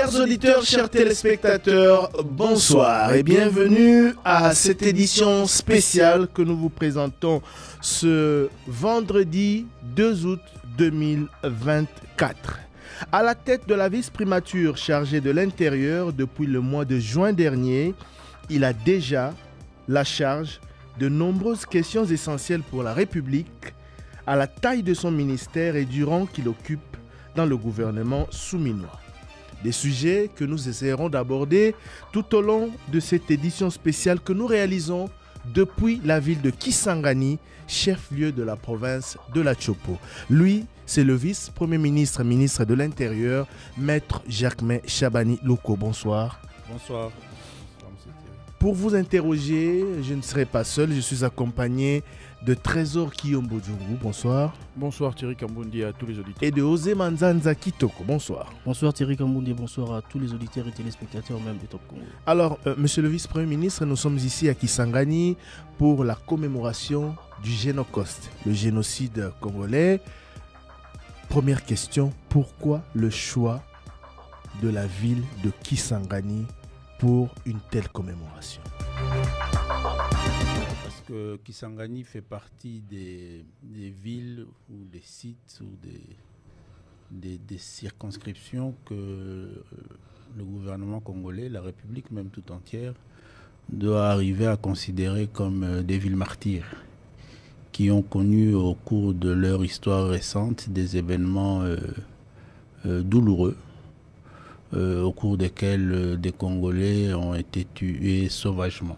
Chers auditeurs, chers téléspectateurs, bonsoir et bienvenue à cette édition spéciale que nous vous présentons ce vendredi 2 août 2024. À la tête de la vice-primature chargée de l'intérieur depuis le mois de juin dernier, il a déjà la charge de nombreuses questions essentielles pour la République, à la taille de son ministère et du rang qu'il occupe dans le gouvernement souminois. Des sujets que nous essaierons d'aborder tout au long de cette édition spéciale que nous réalisons depuis la ville de Kisangani, chef-lieu de la province de la Chopo. Lui, c'est le vice-premier ministre, ministre de l'Intérieur, Maître Jacquemain Chabani Loko. Bonsoir. Bonsoir. Pour vous interroger, je ne serai pas seul, je suis accompagné de Trésor Kiyombo Djougou. Bonsoir. Bonsoir Thierry Kambundi à tous les auditeurs. Et de Osé Manzanza Kitoko. Bonsoir. Bonsoir Thierry Kambundi, bonsoir à tous les auditeurs et téléspectateurs même de Top Congo. Alors, monsieur le vice-premier ministre, nous sommes ici à Kisangani pour la commémoration du Génocoste, le génocide congolais. Première question, pourquoi le choix de la ville de Kisangani pour une telle commémoration? Parce que Kisangani fait partie des villes ou des sites ou des circonscriptions que le gouvernement congolais, la République même tout entière, doit arriver à considérer comme des villes martyrs qui ont connu au cours de leur histoire récente des événements douloureux au cours desquels des Congolais ont été tués sauvagement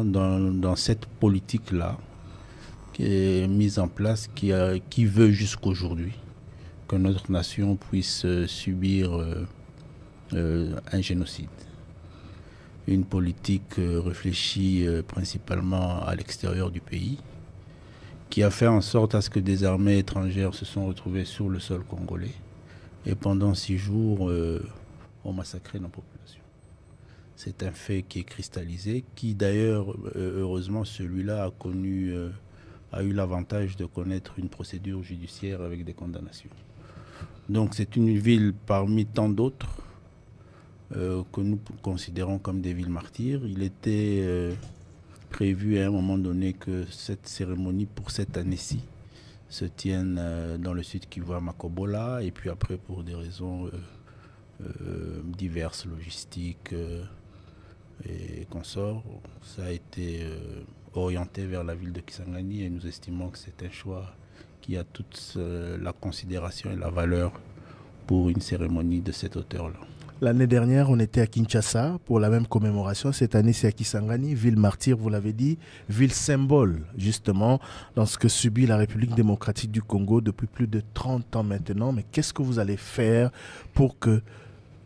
dans cette politique-là qui est mise en place, qui veut jusqu'aujourd'hui que notre nation puisse subir un génocide. Une politique réfléchie principalement à l'extérieur du pays, qui a fait en sorte à ce que des armées étrangères se sont retrouvées sur le sol congolais et pendant 6 jours ont massacré nos populations. C'est un fait qui est cristallisé, qui d'ailleurs, heureusement, celui-là a eu l'avantage de connaître une procédure judiciaire avec des condamnations. Donc c'est une ville parmi tant d'autres que nous considérons comme des villes martyrs. Il était prévu à un moment donné que cette cérémonie pour cette année-ci se tienne dans le sud Kivu à Makobola, et puis après pour des raisons diverses, logistiques et consorts, ça a été orienté vers la ville de Kisangani, et nous estimons que c'est un choix qui a toute la considération et la valeur pour une cérémonie de cette hauteur-là. L'année dernière, on était à Kinshasa pour la même commémoration. Cette année, c'est à Kisangani, ville martyre, vous l'avez dit, ville symbole, justement, dans ce que subit la République démocratique du Congo depuis plus de 30 ans maintenant. Mais qu'est-ce que vous allez faire pour que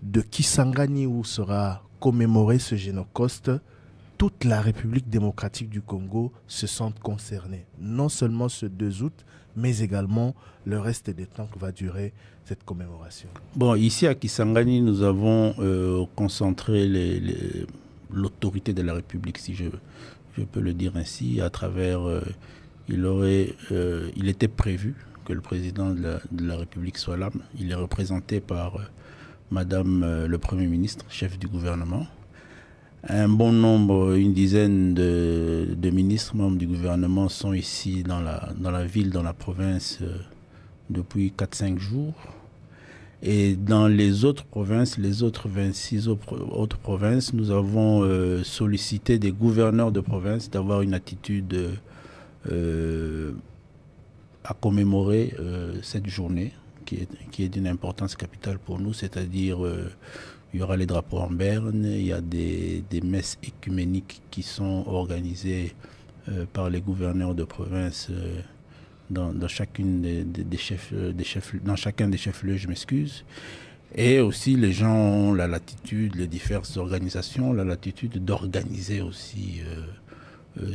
de Kisangani, où sera commémoré ce Génocoste, toute la République démocratique du Congo se sente concernée? Non seulement ce 2 août, mais également le reste des temps que va durer cette commémoration. Bon, ici à Kisangani, nous avons concentré l'autorité de la République, si je peux le dire ainsi, à travers... il était prévu que le président de la République soit là. Il est représenté par Madame le Premier ministre, chef du gouvernement. Un bon nombre, une dizaine de ministres, membres du gouvernement sont ici dans la ville, dans la province, depuis 4-5 jours. Et dans les autres provinces, les autres 26 autres provinces, nous avons sollicité des gouverneurs de province d'avoir une attitude à commémorer cette journée, qui est d'une importance capitale pour nous, c'est-à-dire... il y aura les drapeaux en berne, il y a des messes écuméniques qui sont organisées par les gouverneurs de province dans chacune dans chacun des chefs-lieux, je m'excuse. Et aussi les gens ont la latitude, les diverses organisations, la latitude d'organiser aussi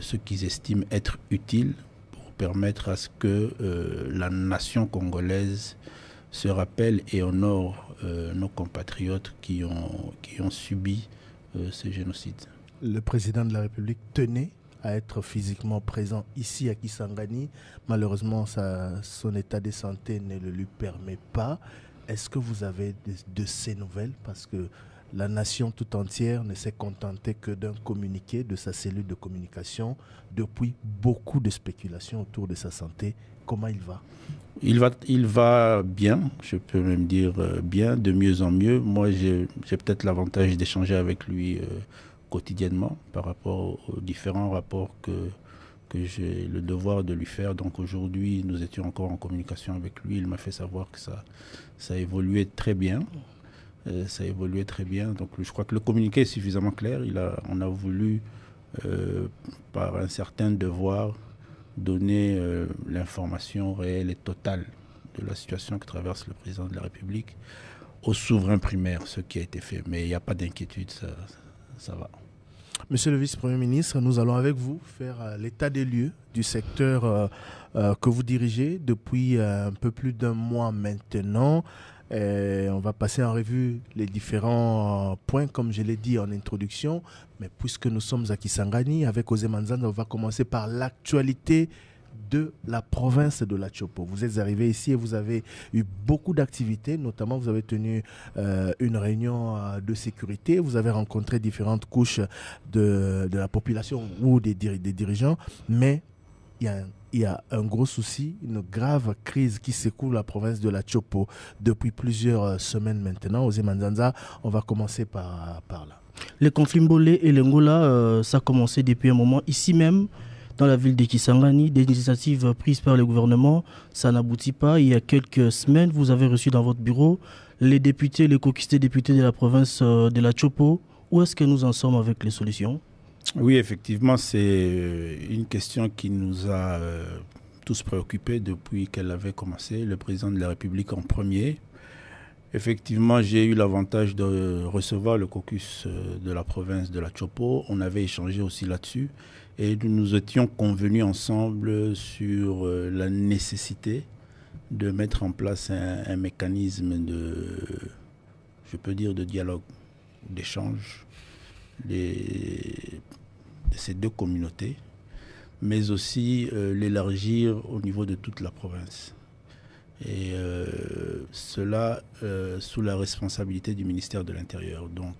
ce qu'ils estiment être utile pour permettre à ce que la nation congolaise se rappelle et honore nos compatriotes qui ont subi ce génocide. Le président de la République tenait à être physiquement présent ici à Kisangani. Malheureusement, son état de santé ne le lui permet pas. Est-ce que vous avez de ces nouvelles? Parce que la nation tout entière ne s'est contentée que d'un communiqué de sa cellule de communication depuis beaucoup de spéculations autour de sa santé. Comment il va? Il va bien, je peux même dire bien, de mieux en mieux. Moi, j'ai peut-être l'avantage d'échanger avec lui quotidiennement par rapport aux différents rapports que j'ai le devoir de lui faire. Donc aujourd'hui, nous étions encore en communication avec lui. Il m'a fait savoir que ça a évolué très bien. Ça a évolué très bien. Donc je crois que le communiqué est suffisamment clair. On a voulu, par un certain devoir, donner l'information réelle et totale de la situation que traverse le président de la République aux souverains primaires, ce qui a été fait. Mais il n'y a pas d'inquiétude, ça va. Monsieur le vice-premier ministre, nous allons avec vous faire l'état des lieux du secteur que vous dirigez depuis un peu plus d'un mois maintenant. On va passer en revue les différents points, comme je l'ai dit en introduction. Mais puisque nous sommes à Kisangani, avec Osé Manzanza, on va commencer par l'actualité de la province de la Chopo. Vous êtes arrivé ici et vous avez eu beaucoup d'activités, notamment vous avez tenu une réunion de sécurité, vous avez rencontré différentes couches de la population ou des dirigeants, mais il y a un gros souci, une grave crise qui secoue la province de la Chopo depuis plusieurs semaines maintenant. Osé Manzanza, on va commencer par là. Les conflits Mbolé et l'Angola, ça a commencé depuis un moment. Ici même, dans la ville de Kisangani, des initiatives prises par le gouvernement, ça n'aboutit pas. Il y a quelques semaines, vous avez reçu dans votre bureau les députés, les caucusés députés de la province de la Chopo. Où est-ce que nous en sommes avec les solutions? Oui, effectivement, c'est une question qui nous a tous préoccupés depuis qu'elle avait commencé, le président de la République en premier. Effectivement, j'ai eu l'avantage de recevoir le caucus de la province de la Chopo. On avait échangé aussi là-dessus et nous étions convenus ensemble sur la nécessité de mettre en place un mécanisme je peux dire, de dialogue, d'échange de ces deux communautés, mais aussi l'élargir au niveau de toute la province. Et cela sous la responsabilité du ministère de l'Intérieur. Donc,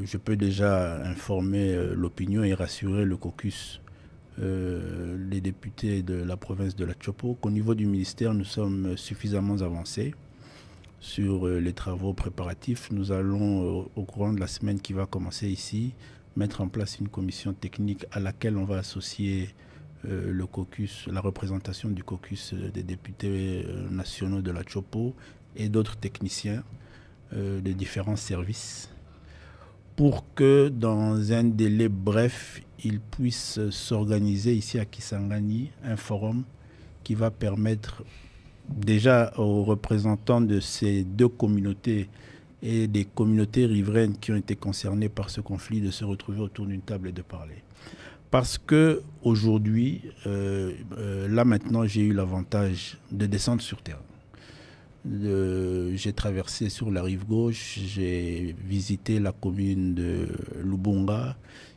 je peux déjà informer l'opinion et rassurer le caucus, les députés de la province de la Chopo, qu'au niveau du ministère, nous sommes suffisamment avancés sur les travaux préparatifs. Nous allons, au courant de la semaine qui va commencer ici, mettre en place une commission technique à laquelle on va associer le caucus, la représentation du caucus des députés nationaux de la Chopo et d'autres techniciens des différents services pour que dans un délai bref, ils puissent s'organiser ici à Kisangani un forum qui va permettre déjà aux représentants de ces deux communautés et des communautés riveraines qui ont été concernées par ce conflit de se retrouver autour d'une table et de parler. Parce que aujourd'hui, là maintenant, j'ai eu l'avantage de descendre sur terre. J'ai traversé sur la rive gauche, j'ai visité la commune de Lubunga,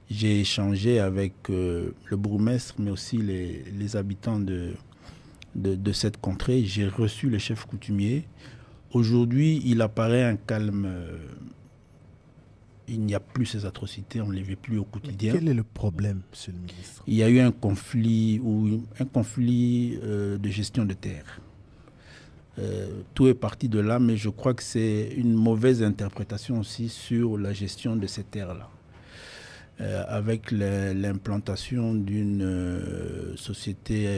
j'ai échangé avec le bourgmestre, mais aussi les habitants de cette contrée. J'ai reçu le chef coutumier. Aujourd'hui, il apparaît un calme. Il n'y a plus ces atrocités, on ne les vit plus au quotidien. Quel est le problème, monsieur le ministre? Il y a eu un conflit de gestion de terre. Tout est parti de là, mais je crois que c'est une mauvaise interprétation aussi sur la gestion de ces terres-là. Avec l'implantation d'une société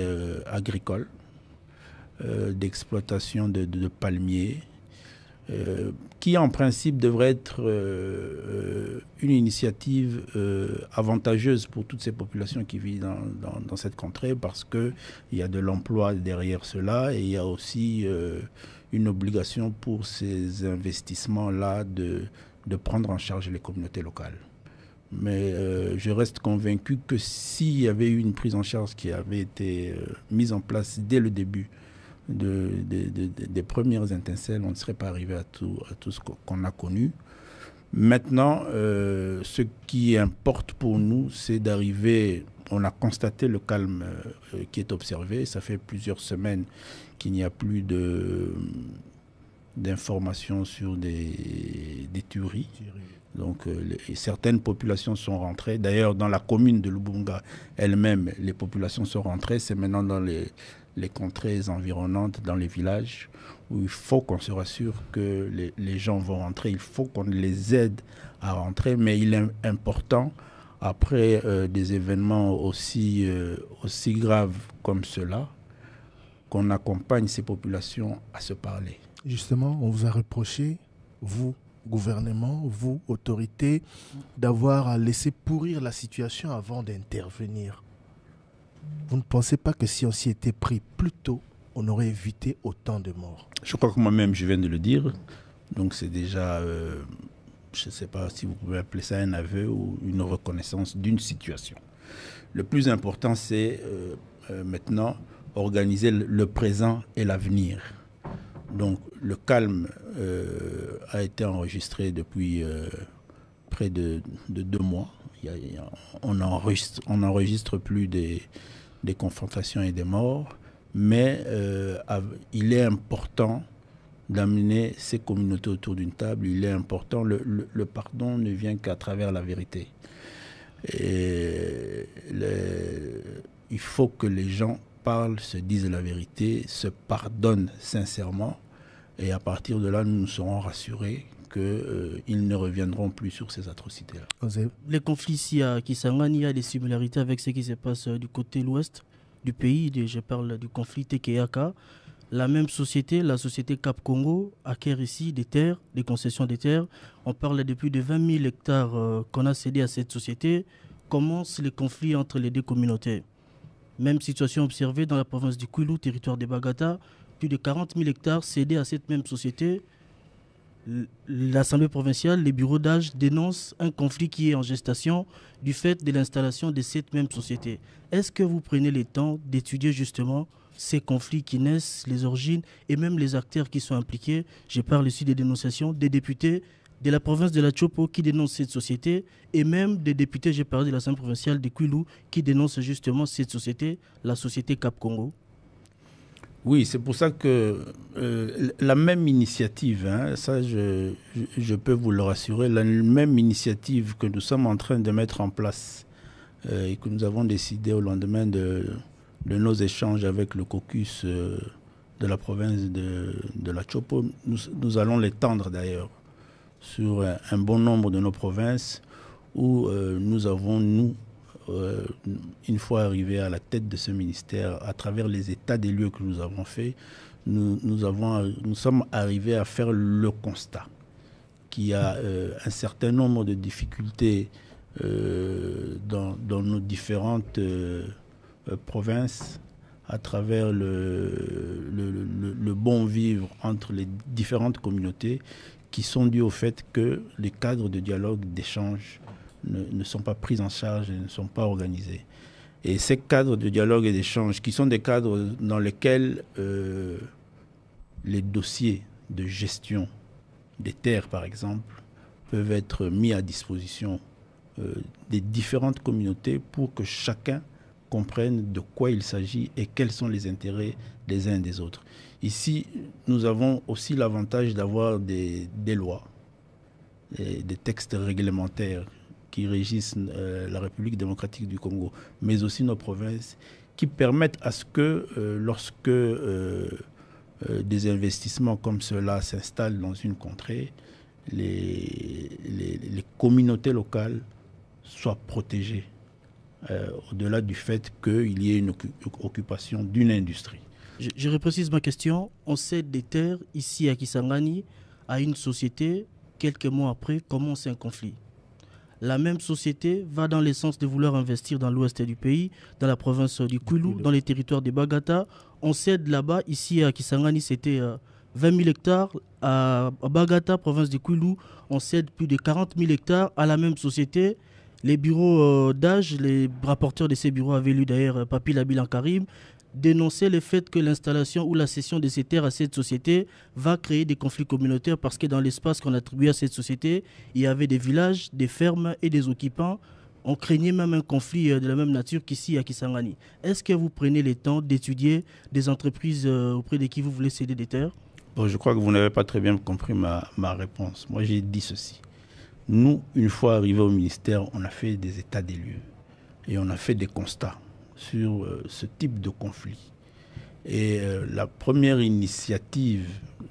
agricole d'exploitation de palmiers, qui en principe devrait être une initiative avantageuse pour toutes ces populations qui vivent dans cette contrée, parce qu'il y a de l'emploi derrière cela et il y a aussi une obligation pour ces investissements-là de prendre en charge les communautés locales. Mais je reste convaincu que s'il y avait eu une prise en charge qui avait été mise en place dès le début des premières étincelles, on ne serait pas arrivé à tout ce qu'on a connu. Maintenant, ce qui importe pour nous, c'est d'arriver. On a constaté le calme qui est observé. Ça fait plusieurs semaines qu'il n'y a plus de d'informations sur des tueries. Donc certaines populations sont rentrées. D'ailleurs, dans la commune de Lubunga elle-même, les populations sont rentrées. C'est maintenant dans les contrées environnantes, dans les villages, où il faut qu'on se rassure que les gens vont rentrer. Il faut qu'on les aide à rentrer. Mais il est important, après des événements aussi graves comme cela, qu'on accompagne ces populations à se parler. Justement, on vous a reproché, vous, gouvernement, vous, autorités, d'avoir laissé pourrir la situation avant d'intervenir. Vous ne pensez pas que si on s'y était pris plus tôt, on aurait évité autant de morts? Je crois que moi-même, je viens de le dire. Donc c'est déjà, je ne sais pas si vous pouvez appeler ça un aveu ou une reconnaissance d'une situation. Le plus important, c'est maintenant organiser le présent et l'avenir. Donc le calme a été enregistré depuis près de 2 mois. On n'enregistre plus des confrontations et des morts, mais il est important d'amener ces communautés autour d'une table. Il est important, le pardon ne vient qu'à travers la vérité. Et il faut que les gens parlent, se disent la vérité, se pardonnent sincèrement, et à partir de là, nous nous serons rassurés qu'ils ne reviendront plus sur ces atrocités-là. Les conflits ici à Kisangani, il y a des similarités avec ce qui se passe du côté l'ouest du pays. Je parle du conflit Tekeaka. La même société, la société Cap Congo, acquiert ici des terres, des concessions des terres. On parle de plus de 20 000 hectares qu'on a cédés à cette société. Commencent les conflits entre les deux communautés. Même situation observée dans la province du Kwilu, territoire de Bagata. Plus de 40 000 hectares cédés à cette même société. L'Assemblée provinciale, les bureaux d'âge dénoncent un conflit qui est en gestation du fait de l'installation de cette même société. Est-ce que vous prenez le temps d'étudier justement ces conflits qui naissent, les origines et même les acteurs qui sont impliqués? Je parle ici des dénonciations des députés de la province de la Chopo qui dénoncent cette société et même des députés, j'ai parlé de l'Assemblée provinciale de Kwilu qui dénoncent justement cette société, la société Cap Congo. Oui, c'est pour ça que la même initiative, ça je peux vous le rassurer, la même initiative que nous sommes en train de mettre en place et que nous avons décidé au lendemain de nos échanges avec le caucus de la province de la Chopo, nous allons l'étendre d'ailleurs sur un bon nombre de nos provinces où nous avons, une fois arrivés à la tête de ce ministère, à travers les états des lieux que nous avons faits, nous sommes arrivés à faire le constat qu'il y a un certain nombre de difficultés dans nos différentes provinces à travers le bon vivre entre les différentes communautés qui sont dues au fait que les cadres de dialogue, d'échange ne sont pas pris en charge et ne sont pas organisés. Et ces cadres de dialogue et d'échange, qui sont des cadres dans lesquels les dossiers de gestion des terres, par exemple, peuvent être mis à disposition des différentes communautés pour que chacun comprenne de quoi il s'agit et quels sont les intérêts des uns et des autres. Ici, nous avons aussi l'avantage d'avoir des lois, des textes réglementaires qui régissent la République démocratique du Congo, mais aussi nos provinces, qui permettent à ce que lorsque des investissements comme cela s'installent dans une contrée, les communautés locales soient protégées, au-delà du fait qu'il y ait une occupation d'une industrie. Je reprécise ma question. On cède des terres ici à Kisangani à une société. Quelques mois après, commence un conflit. La même société va dans le sens de vouloir investir dans l'ouest du pays, dans la province du Kwilu, dans les territoires de Bagata. On cède là-bas, ici à Kisangani, c'était 20 000 hectares. À Bagata, province du Kwilu, on cède plus de 40 000 hectares à la même société. Les bureaux d'âge, les rapporteurs de ces bureaux avaient lu d'ailleurs Papi Labilan Karim, dénoncer le fait que l'installation ou la cession de ces terres à cette société va créer des conflits communautaires parce que dans l'espace qu'on attribuait à cette société, il y avait des villages, des fermes et des occupants. On craignait même un conflit de la même nature qu'ici à Kisangani. Est-ce que vous prenez le temps d'étudier des entreprises auprès de qui vous voulez céder des terres? Bon, je crois que vous n'avez pas très bien compris ma réponse. Moi, j'ai dit ceci. Nous, une fois arrivés au ministère, on a fait des états des lieux et on a fait des constats sur ce type de conflit. Et la première initiative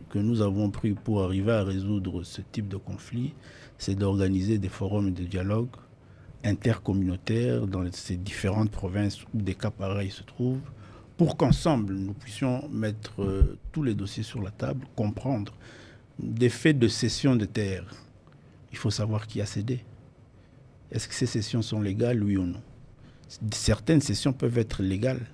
que nous avons prise pour arriver à résoudre ce type de conflit, c'est d'organiser des forums de dialogue intercommunautaires dans ces différentes provinces où des cas pareils se trouvent, pour qu'ensemble, nous puissions mettre tous les dossiers sur la table, comprendre des faits de cession de terre. Il faut savoir qui a cédé. Est-ce que ces cessions sont légales, oui ou non? Certaines cessions peuvent être légales,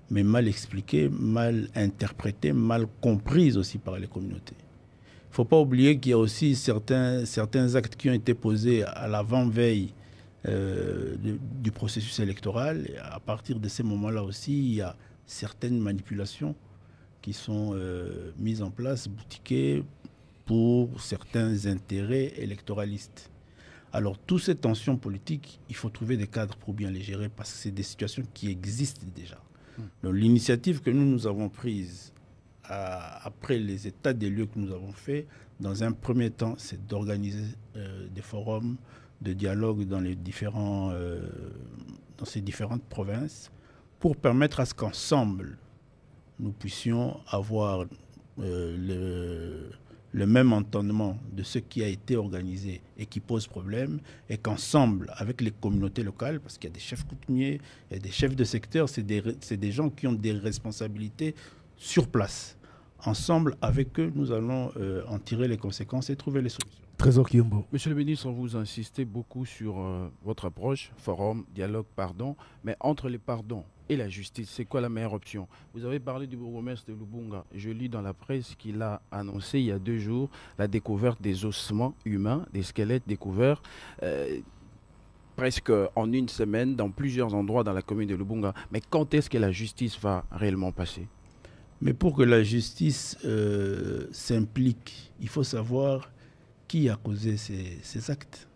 mais mal expliquées, mal interprétées, mal comprises aussi par les communautés. Il ne faut pas oublier qu'il y a aussi certains actes qui ont été posés à l'avant-veille du processus électoral. Et à partir de ces moments-là aussi, il y a certaines manipulations qui sont mises en place, boutiquées, pour certains intérêts électoralistes. Alors, toutes ces tensions politiques, il faut trouver des cadres pour bien les gérer parce que c'est des situations qui existent déjà. Donc, l'initiative que nous avons prise après les états des lieux que nous avons faits, dans un premier temps, c'est d'organiser des forums de dialogue dans ces différentes provinces pour permettre à ce qu'ensemble, nous puissions avoir le même entendement de ce qui a été organisé et qui pose problème, et qu'ensemble, avec les communautés locales, parce qu'il y a des chefs coutumiers, il y a des chefs de secteur, c'est des gens qui ont des responsabilités sur place. Ensemble, avec eux, nous allons en tirer les conséquences et trouver les solutions. Trésor Kiyombo. Monsieur le ministre, vous insistez beaucoup sur votre approche, forum, dialogue, pardon, mais entre les pardons et la justice, c'est quoi la meilleure option? Vous avez parlé du bourgmestre de Lubunga. Je lis dans la presse qu'il a annoncé il y a 2 jours la découverte des ossements humains, des squelettes découverts presque en 1 semaine dans plusieurs endroits dans la commune de Lubunga. Mais quand est-ce que la justice va réellement passer? Mais pour que la justice s'implique, il faut savoir qui a causé ces actes.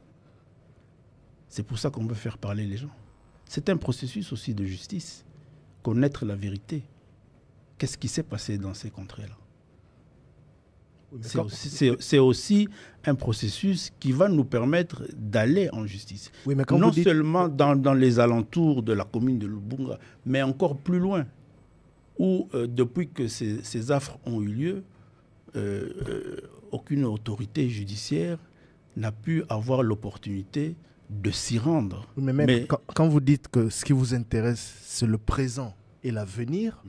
C'est pour ça qu'on veut faire parler les gens. C'est un processus aussi de justice. Connaître la vérité. Qu'est-ce qui s'est passé dans ces contrées-là? C'est aussi un processus qui va nous permettre d'aller en justice. Oui, mais non seulement dans les alentours de la commune de Lubunga, mais encore plus loin, où depuis que ces affres ont eu lieu, aucune autorité judiciaire n'a pu avoir l'opportunité de s'y rendre. Mais quand vous dites que ce qui vous intéresse, c'est le présent et l'avenir,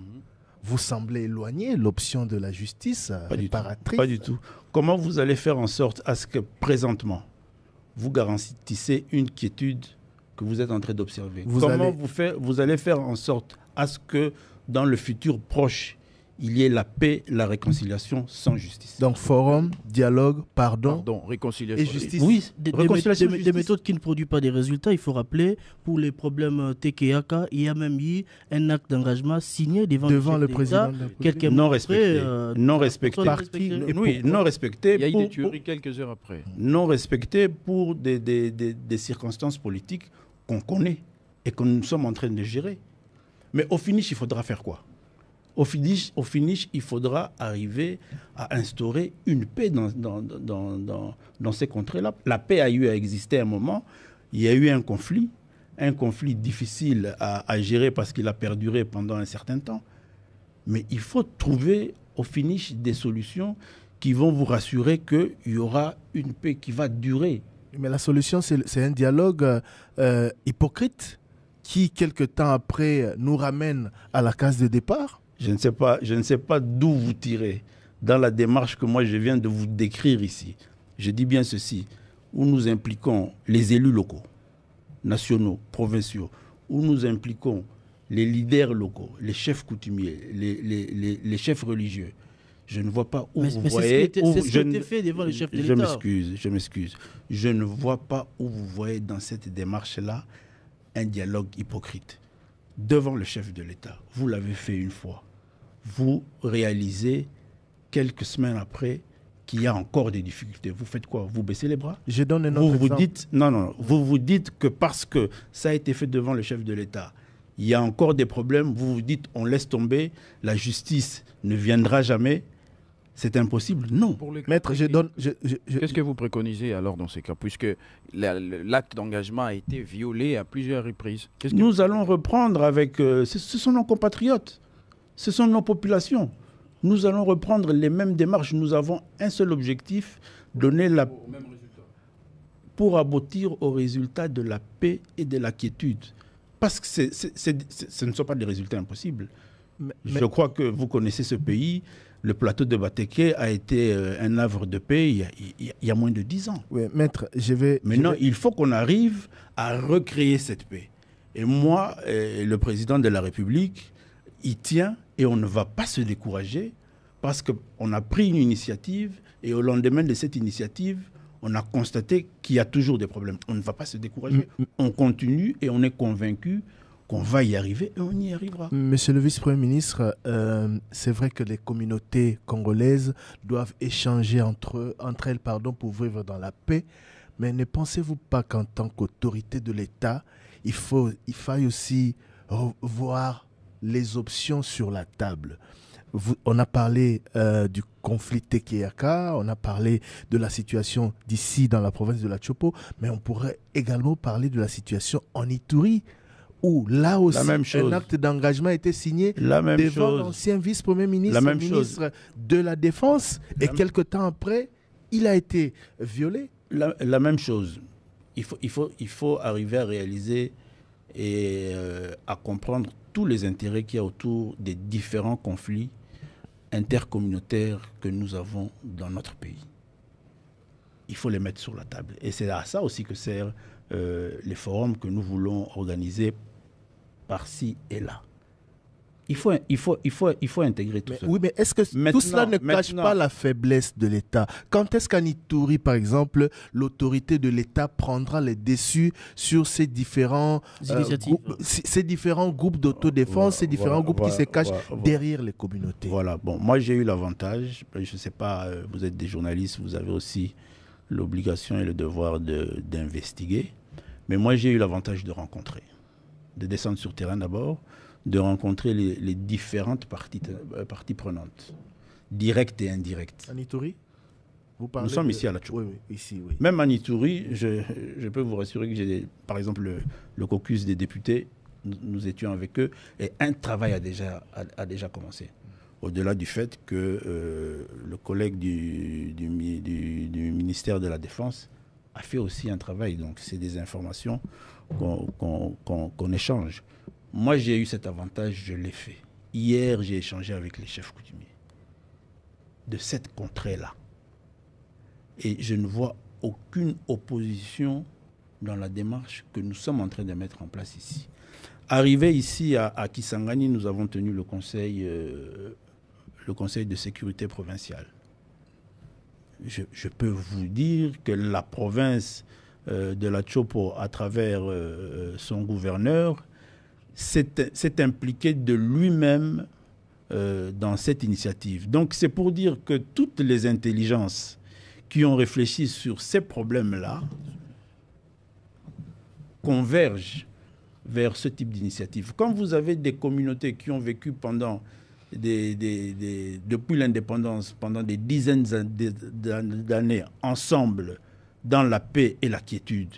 vous semblez éloigner l'option de la justice réparatrice. Pas du tout. Comment vous allez faire en sorte à ce que présentement, vous garantissez une quiétude que vous êtes en train d'observer? Comment vous allez faire en sorte à ce que dans le futur proche, il y ait la paix, la réconciliation sans justice? Donc forum, dialogue, pardon réconciliation et justice. Oui, réconciliation, des méthodes qui ne produisent pas des résultats. Il faut rappeler, pour les problèmes TKK, il y a même eu un acte d'engagement signé devant le président de la République. Non respecté. Non respecté. Non respecté. Il y a eu des tueries quelques heures après. Non respecté pour des circonstances politiques qu'on connaît et que nous sommes en train de gérer. Mais au finish, il faudra faire quoi? Au finish, il faudra arriver à instaurer une paix dans ces contrées-là. La paix a eu à exister à un moment. Il y a eu un conflit difficile à gérer parce qu'il a perduré pendant un certain temps. Mais il faut trouver au finish des solutions qui vont vous rassurer qu'il y aura une paix qui va durer. Mais la solution, c'est un dialogue hypocrite qui, quelque temps après, nous ramène à la case de départ. Je ne sais pas d'où vous tirez dans la démarche que moi je viens de vous décrire ici. Je dis bien ceci, où nous impliquons les élus locaux, nationaux, provinciaux, où nous impliquons les leaders locaux, les chefs coutumiers, les chefs religieux. Je ne vois pas où vous voyez... C'est ce qui a été fait devant les chefs de l'État. Je m'excuse. Je ne vois pas où vous voyez dans cette démarche-là un dialogue hypocrite. Devant le chef de l'État, vous l'avez fait une fois. Vous réalisez quelques semaines après qu'il y a encore des difficultés. Vous faites quoi? Vous baissez les bras? Je donne un autre exemple. Vous vous dites que parce que ça a été fait devant le chef de l'État, il y a encore des problèmes. Vous vous dites on laisse tomber, la justice ne viendra jamais. C'est impossible? Non. Maître, Qu'est-ce que vous préconisez alors dans ces cas, puisque l'acte d'engagement a été violé à plusieurs reprises? Nous allons reprendre avec... ce sont nos compatriotes, ce sont nos populations. Nous allons reprendre les mêmes démarches. Nous avons un seul objectif, donner la... pour aboutir au résultat de la paix et de la quiétude. Parce que ce ne sont pas des résultats impossibles. Je crois que vous connaissez ce pays. Le plateau de Batéké a été un havre de paix il y a moins de 10 ans. Oui, maître, Maintenant, il faut qu'on arrive à recréer cette paix. Et moi, le président de la République, il tient et on ne va pas se décourager parce qu'on a pris une initiative et au lendemain de cette initiative, on a constaté qu'il y a toujours des problèmes. On ne va pas se décourager. On continue et on est convaincu qu'on va y arriver et on y arrivera. Monsieur le vice-premier ministre, c'est vrai que les communautés congolaises doivent échanger entre elles pour vivre dans la paix, mais ne pensez-vous pas qu'en tant qu'autorité de l'État, il faille aussi voir les options sur la table? On a parlé du conflit Tekéaka, on a parlé de la situation d'ici dans la province de la Chopo, mais on pourrait également parler de la situation en Ituri, où là aussi un acte d'engagement a été signé devant l'ancien vice-premier ministre, ministre de la Défense, et quelque temps après, il a été violé. La même chose. Il faut arriver à réaliser et à comprendre tous les intérêts qu'il y a autour des différents conflits intercommunautaires que nous avons dans notre pays. Il faut les mettre sur la table. Et c'est à ça aussi que servent les forums que nous voulons organiser par-ci et là. Il faut intégrer tout ça. Oui, mais est-ce que tout cela ne cache pas la faiblesse de l'État? Quand est-ce qu'en Ituri, par exemple, l'autorité de l'État prendra les dessus sur ces différents groupes d'autodéfense, ces différents groupes qui se cachent derrière les communautés? Voilà, bon, moi j'ai eu l'avantage, je ne sais pas, vous êtes des journalistes, vous avez aussi l'obligation et le devoir d'investiguer, mais moi j'ai eu l'avantage de rencontrer, de descendre sur terrain d'abord, de rencontrer les différentes parties prenantes, directes et indirectes. En Ituri, nous sommes ici à la Tchou. Oui, ici, oui. Même en Ituri, je peux vous rassurer que j'ai, par exemple, le caucus des députés, nous étions avec eux, et un travail a déjà commencé. Au-delà du fait que le collègue du ministère de la Défense a fait aussi un travail. Donc, c'est des informations qu'on échange. Moi, j'ai eu cet avantage, je l'ai fait. Hier, j'ai échangé avec les chefs coutumiers de cette contrée-là. Et je ne vois aucune opposition dans la démarche que nous sommes en train de mettre en place ici. Arrivé ici à Kisangani, nous avons tenu le conseil de sécurité provinciale. Je peux vous dire que la province de la Chopo, à travers son gouverneur, s'est impliqué de lui-même dans cette initiative. Donc c'est pour dire que toutes les intelligences qui ont réfléchi sur ces problèmes-là convergent vers ce type d'initiative. Quand vous avez des communautés qui ont vécu depuis l'indépendance, pendant des dizaines d'années ensemble dans la paix et la quiétude,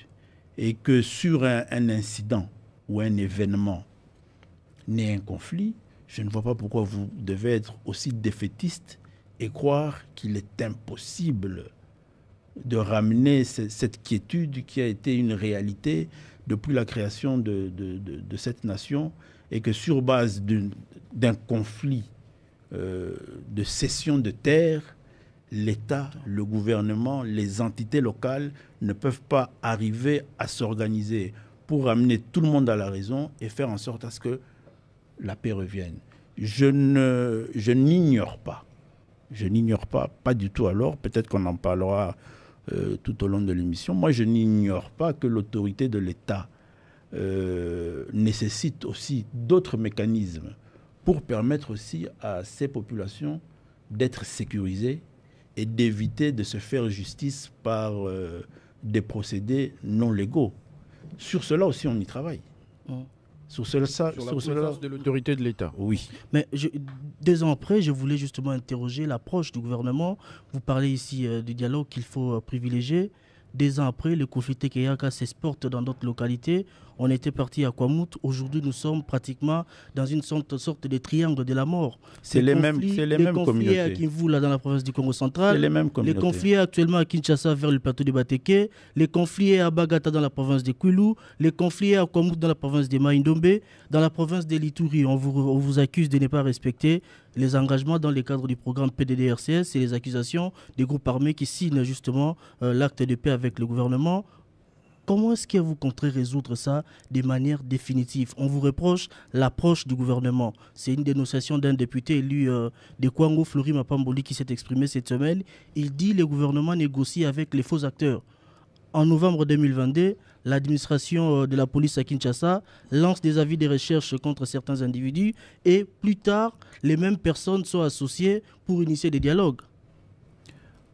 et que sur un incident ou un événement naît un conflit, je ne vois pas pourquoi vous devez être aussi défaitiste et croire qu'il est impossible de ramener cette quiétude qui a été une réalité depuis la création de cette nation, et que sur base d'un conflit de cession de terre, l'État, le gouvernement, les entités locales ne peuvent pas arriver à s'organiser pour ramener tout le monde à la raison et faire en sorte à ce que la paix revienne. Je n'ignore pas, pas du tout alors, peut-être qu'on en parlera tout au long de l'émission. Moi, je n'ignore pas que l'autorité de l'État nécessite aussi d'autres mécanismes pour permettre aussi à ces populations d'être sécurisées et d'éviter de se faire justice par des procédés non légaux. Sur cela aussi, on y travaille. Sur cela, sur la présence de l'autorité de l'État. Oui. Mais 2 ans après, je voulais justement interroger l'approche du gouvernement. Vous parlez ici du dialogue qu'il faut privilégier. 2 ans après, le conflit Tekeyaka s'exporte dans d'autres localités. On était parti à Kwamut. Aujourd'hui, nous sommes pratiquement dans une sorte de triangle de la mort. C'est les mêmes communautés. À Kinvu, là, dans la province du Congo central. C'est les mêmes communautés. Les conflits actuellement à Kinshasa vers le plateau de Bateke. Les conflits à Bagata dans la province de Kwilu. Les conflits à Kwamut dans la province de Maïndombe. Dans la province de l'Ituri, on vous accuse de ne pas respecter les engagements dans le cadre du programme PDDRCS et les accusations des groupes armés qui signent justement l'acte de paix avec le gouvernement. Comment est-ce que vous comptez résoudre ça de manière définitive? On vous reproche l'approche du gouvernement. C'est une dénonciation d'un député élu de Kwango, Flori Mapamboli, qui s'est exprimé cette semaine. Il dit que le gouvernement négocie avec les faux acteurs. En novembre 2022, l'administration de la police à Kinshasa lance des avis de recherche contre certains individus et plus tard, les mêmes personnes sont associées pour initier des dialogues.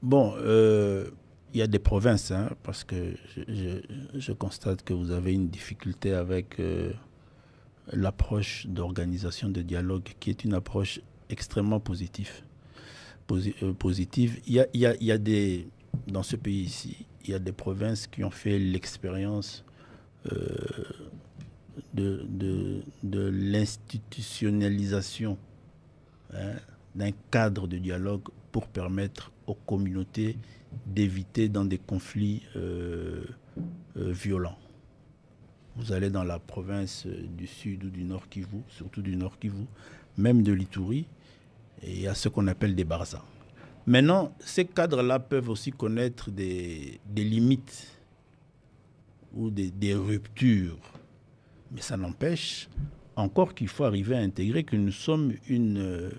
Bon, il y a des provinces, hein, parce que je constate que vous avez une difficulté avec l'approche d'organisation de dialogue, qui est une approche extrêmement positive. Il y a des, dans ce pays ici, il y a des provinces qui ont fait l'expérience de l'institutionnalisation, hein, d'un cadre de dialogue pour permettre aux communautés d'éviter dans des conflits violents. Vous allez dans la province du Sud ou du Nord Kivu, surtout du Nord Kivu, même de l'Ituri, et il y a ce qu'on appelle des barzas. Maintenant, ces cadres-là peuvent aussi connaître des limites ou des ruptures. Mais ça n'empêche encore qu'il faut arriver à intégrer que nous sommes une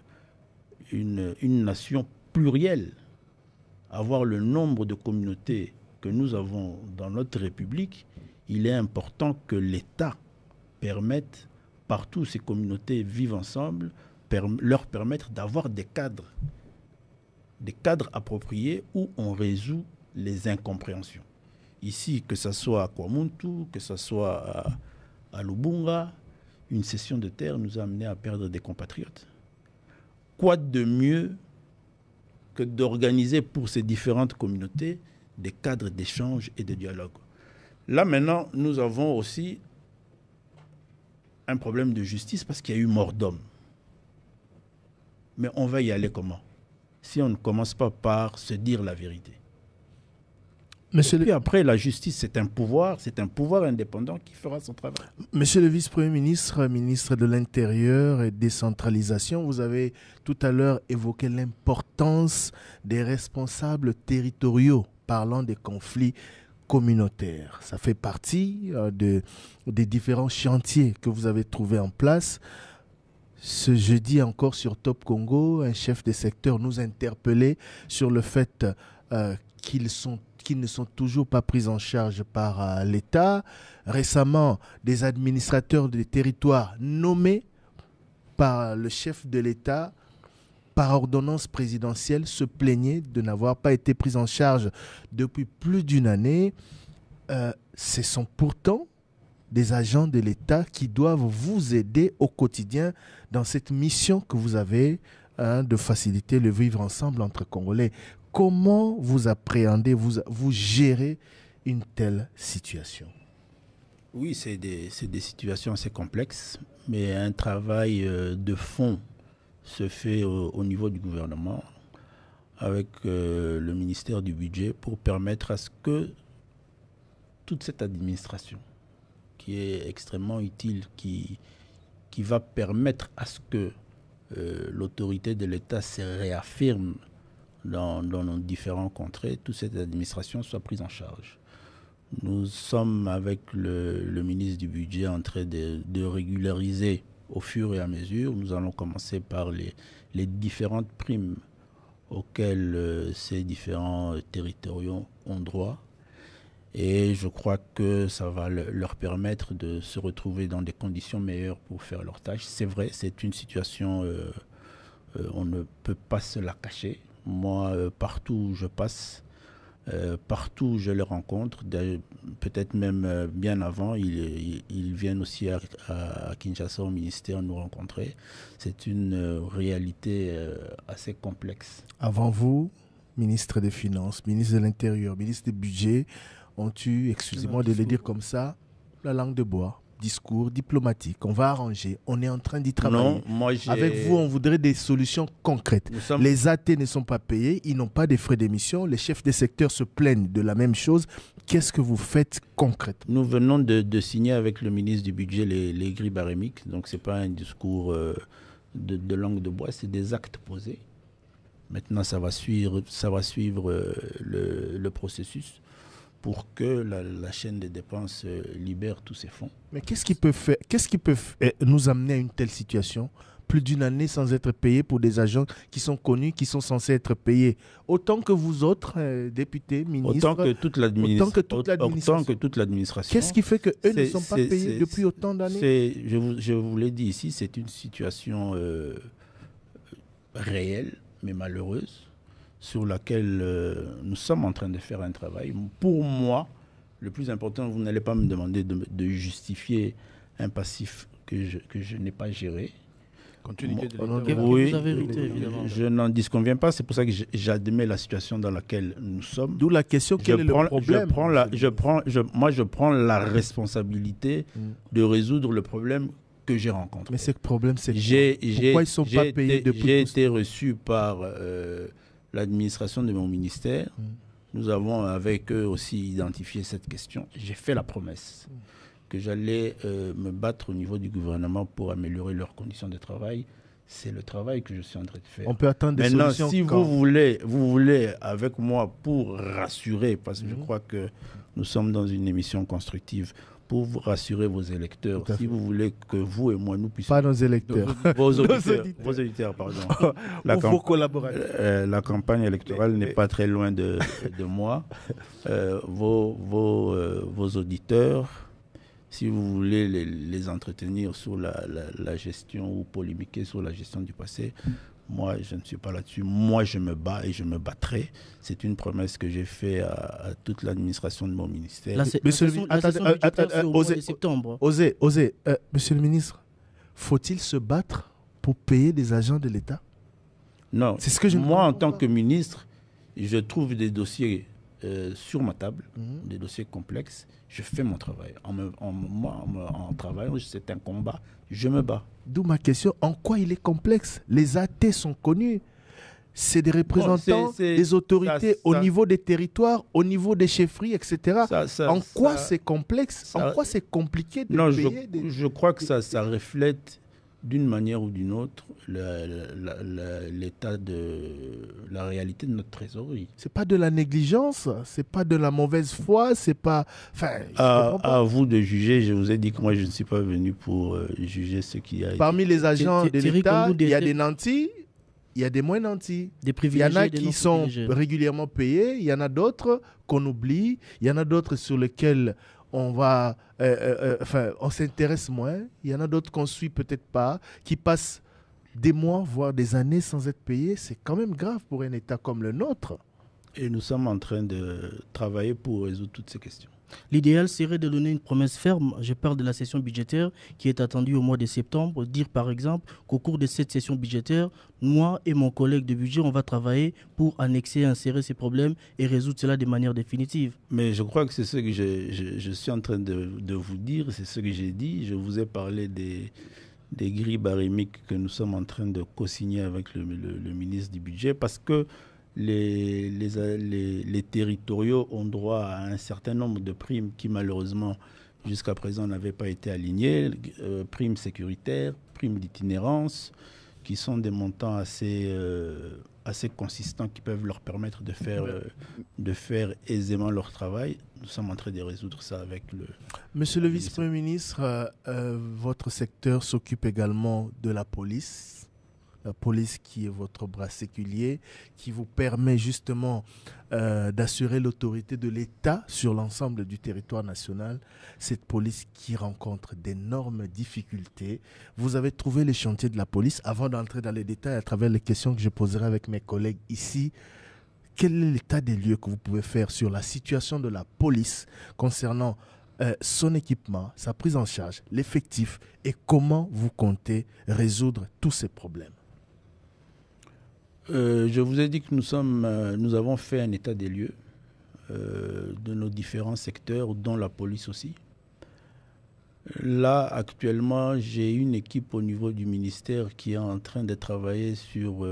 nation plurielle. Avoir le nombre de communautés que nous avons dans notre République, il est important que l'État permette, partout où ces communautés vivent ensemble, leur permettre d'avoir des cadres appropriés où on résout les incompréhensions. Ici, que ce soit à Kwamuntu, que ce soit à Lubunga, une cession de terre nous a amené à perdre des compatriotes. Quoi de mieux que d'organiser pour ces différentes communautés des cadres d'échange et de dialogue. Là, maintenant, nous avons aussi un problème de justice parce qu'il y a eu mort d'homme. Mais on va y aller comment? Si on ne commence pas par se dire la vérité. Et puis après, la justice, c'est un pouvoir indépendant qui fera son travail. Monsieur le vice-premier ministre, ministre de l'Intérieur et décentralisation, vous avez tout à l'heure évoqué l'importance des responsables territoriaux parlant des conflits communautaires. Ça fait partie des différents chantiers que vous avez trouvés en place. Ce jeudi encore sur Top Congo, un chef de secteur nous interpellait sur le fait qu'ils ne sont toujours pas pris en charge par l'État. Récemment, des administrateurs des territoires nommés par le chef de l'État par ordonnance présidentielle se plaignaient de n'avoir pas été pris en charge depuis plus d'une année. Ce sont pourtant des agents de l'État qui doivent vous aider au quotidien dans cette mission que vous avez de faciliter le vivre ensemble entre Congolais. Comment vous appréhendez, vous gérez une telle situation? Oui, c'est des situations assez complexes, mais un travail de fond se fait au niveau du gouvernement avec le ministère du Budget pour permettre à ce que toute cette administration qui est extrêmement utile, qui va permettre à ce que l'autorité de l'État se réaffirme dans nos différents contrées, toute cette administration soit prise en charge. Nous sommes avec le ministre du Budget en train de régulariser au fur et à mesure. Nous allons commencer par les différentes primes auxquelles ces différents territoriaux ont droit. Et je crois que ça va leur permettre de se retrouver dans des conditions meilleures pour faire leur tâche. C'est vrai, c'est une situation, on ne peut pas se la cacher. Moi, partout où je passe, Partout où je les rencontre, peut-être même bien avant, ils viennent aussi à Kinshasa au ministère nous rencontrer. C'est une réalité assez complexe. Avant vous, ministre des Finances, ministre de l'Intérieur, ministre des Budgets, ont eu, excusez-moi de le dire comme ça, la langue de bois. Discours diplomatique, on va arranger, on est en train d'y travailler. Non, avec vous, on voudrait des solutions concrètes. Les AT ne sont pas payés, ils n'ont pas de frais d'émission, les chefs des secteurs se plaignent de la même chose. Qu'est-ce que vous faites concrètement? Nous venons de signer avec le ministre du Budget les grilles barémiques, donc ce n'est pas un discours de langue de bois, c'est des actes posés. Maintenant, ça va suivre le processus pour que la chaîne des dépenses libère tous ses fonds. Mais qu'est-ce qui peut nous amener à une telle situation? Plus d'une année sans être payé pour des agents qui sont connus, qui sont censés être payés. Autant que vous autres, députés, ministres. Autant que toute l'administration. Qu'est-ce qui fait qu'eux ne sont pas payés depuis autant d'années? Je vous l'ai dit ici, c'est une situation réelle, mais malheureuse, sur laquelle nous sommes en train de faire un travail. Pour moi, le plus important, vous n'allez pas me demander de justifier un passif que je n'ai pas géré. Continuité de oui, je n'en disconviens pas. C'est pour ça que j'admets la situation dans laquelle nous sommes. D'où la question, quel est le problème? Je prends la responsabilité de résoudre le problème que j'ai rencontré. Mais ce problème, c'est pourquoi ils ne sont pas payés depuis? J'ai été reçu par l'administration de mon ministère. Nous avons avec eux aussi identifié cette question. J'ai fait la promesse que j'allais me battre au niveau du gouvernement pour améliorer leurs conditions de travail. C'est le travail que je suis en train de faire. On peut attendre des solutions. Si vous voulez avec moi pour rassurer, parce que je crois que nous sommes dans une émission constructive, pour vous rassurer vos électeurs, si vous voulez que vous et moi nous puissions... Pas nos électeurs. Vos auditeurs, pardon. Vos collaborateurs. La campagne électorale n'est pas très loin de moi. Vos auditeurs, si vous voulez les entretenir sur la gestion ou polémiquer sur la gestion du passé, moi, je ne suis pas là-dessus. Moi, je me bats et je me battrai. C'est une promesse que j'ai faite à toute l'administration de mon ministère. Monsieur le ministre, faut-il se battre pour payer des agents de l'État? Non. C'est ce que moi, en tant que ministre, je trouve des dossiers sur ma table, des dossiers complexes. Je fais mon travail. En travaillant, c'est un combat. Je me bats. D'où ma question, en quoi il est complexe? Les AT sont connus. C'est des représentants des autorités au niveau des territoires, au niveau des chefferies, etc. En quoi c'est complexe? En quoi c'est compliqué de payer je crois que ça reflète d'une manière ou d'une autre l'état de la réalité de notre trésorerie. C'est pas de la négligence, c'est pas de la mauvaise foi, c'est pas... à vous de juger. Je vous ai dit que moi je ne suis pas venu pour juger ce qui a... Parmi les agents de l'État, il y a des nantis, il y a des moins nantis. Il y en a qui sont régulièrement payés, il y en a d'autres qu'on oublie, il y en a d'autres sur lesquels on va, on s'intéresse moins. Il y en a d'autres qu'on suit peut-être pas, qui passent des mois, voire des années sans être payés. C'est quand même grave pour un État comme le nôtre. Et nous sommes en train de travailler pour résoudre toutes ces questions. L'idéal serait de donner une promesse ferme. Je parle de la session budgétaire qui est attendue au mois de septembre. Dire par exemple qu'au cours de cette session budgétaire, moi et mon collègue de budget, on va travailler pour annexer, insérer ces problèmes et résoudre cela de manière définitive. Mais je crois que c'est ce que je suis en train de vous dire, c'est ce que j'ai dit. Je vous ai parlé des grilles barémiques que nous sommes en train de co-signer avec le ministre du Budget parce que les territoriaux ont droit à un certain nombre de primes qui malheureusement jusqu'à présent n'avaient pas été alignées, primes sécuritaires, primes d'itinérance, qui sont des montants assez consistants qui peuvent leur permettre de faire aisément leur travail. Nous sommes en train de résoudre ça avec le... Monsieur le vice-premier ministre, votre secteur s'occupe également de la police. La police qui est votre bras séculier, qui vous permet justement d'assurer l'autorité de l'État sur l'ensemble du territoire national. Cette police qui rencontre d'énormes difficultés. Vous avez trouvé les chantiers de la police. Avant d'entrer dans les détails à travers les questions que je poserai avec mes collègues ici, quel est l'état des lieux que vous pouvez faire sur la situation de la police concernant son équipement, sa prise en charge, l'effectif et comment vous comptez résoudre tous ces problèmes? Je vous ai dit que nous avons fait un état des lieux de nos différents secteurs, dont la police aussi. Là, actuellement, j'ai une équipe au niveau du ministère qui est en train de travailler sur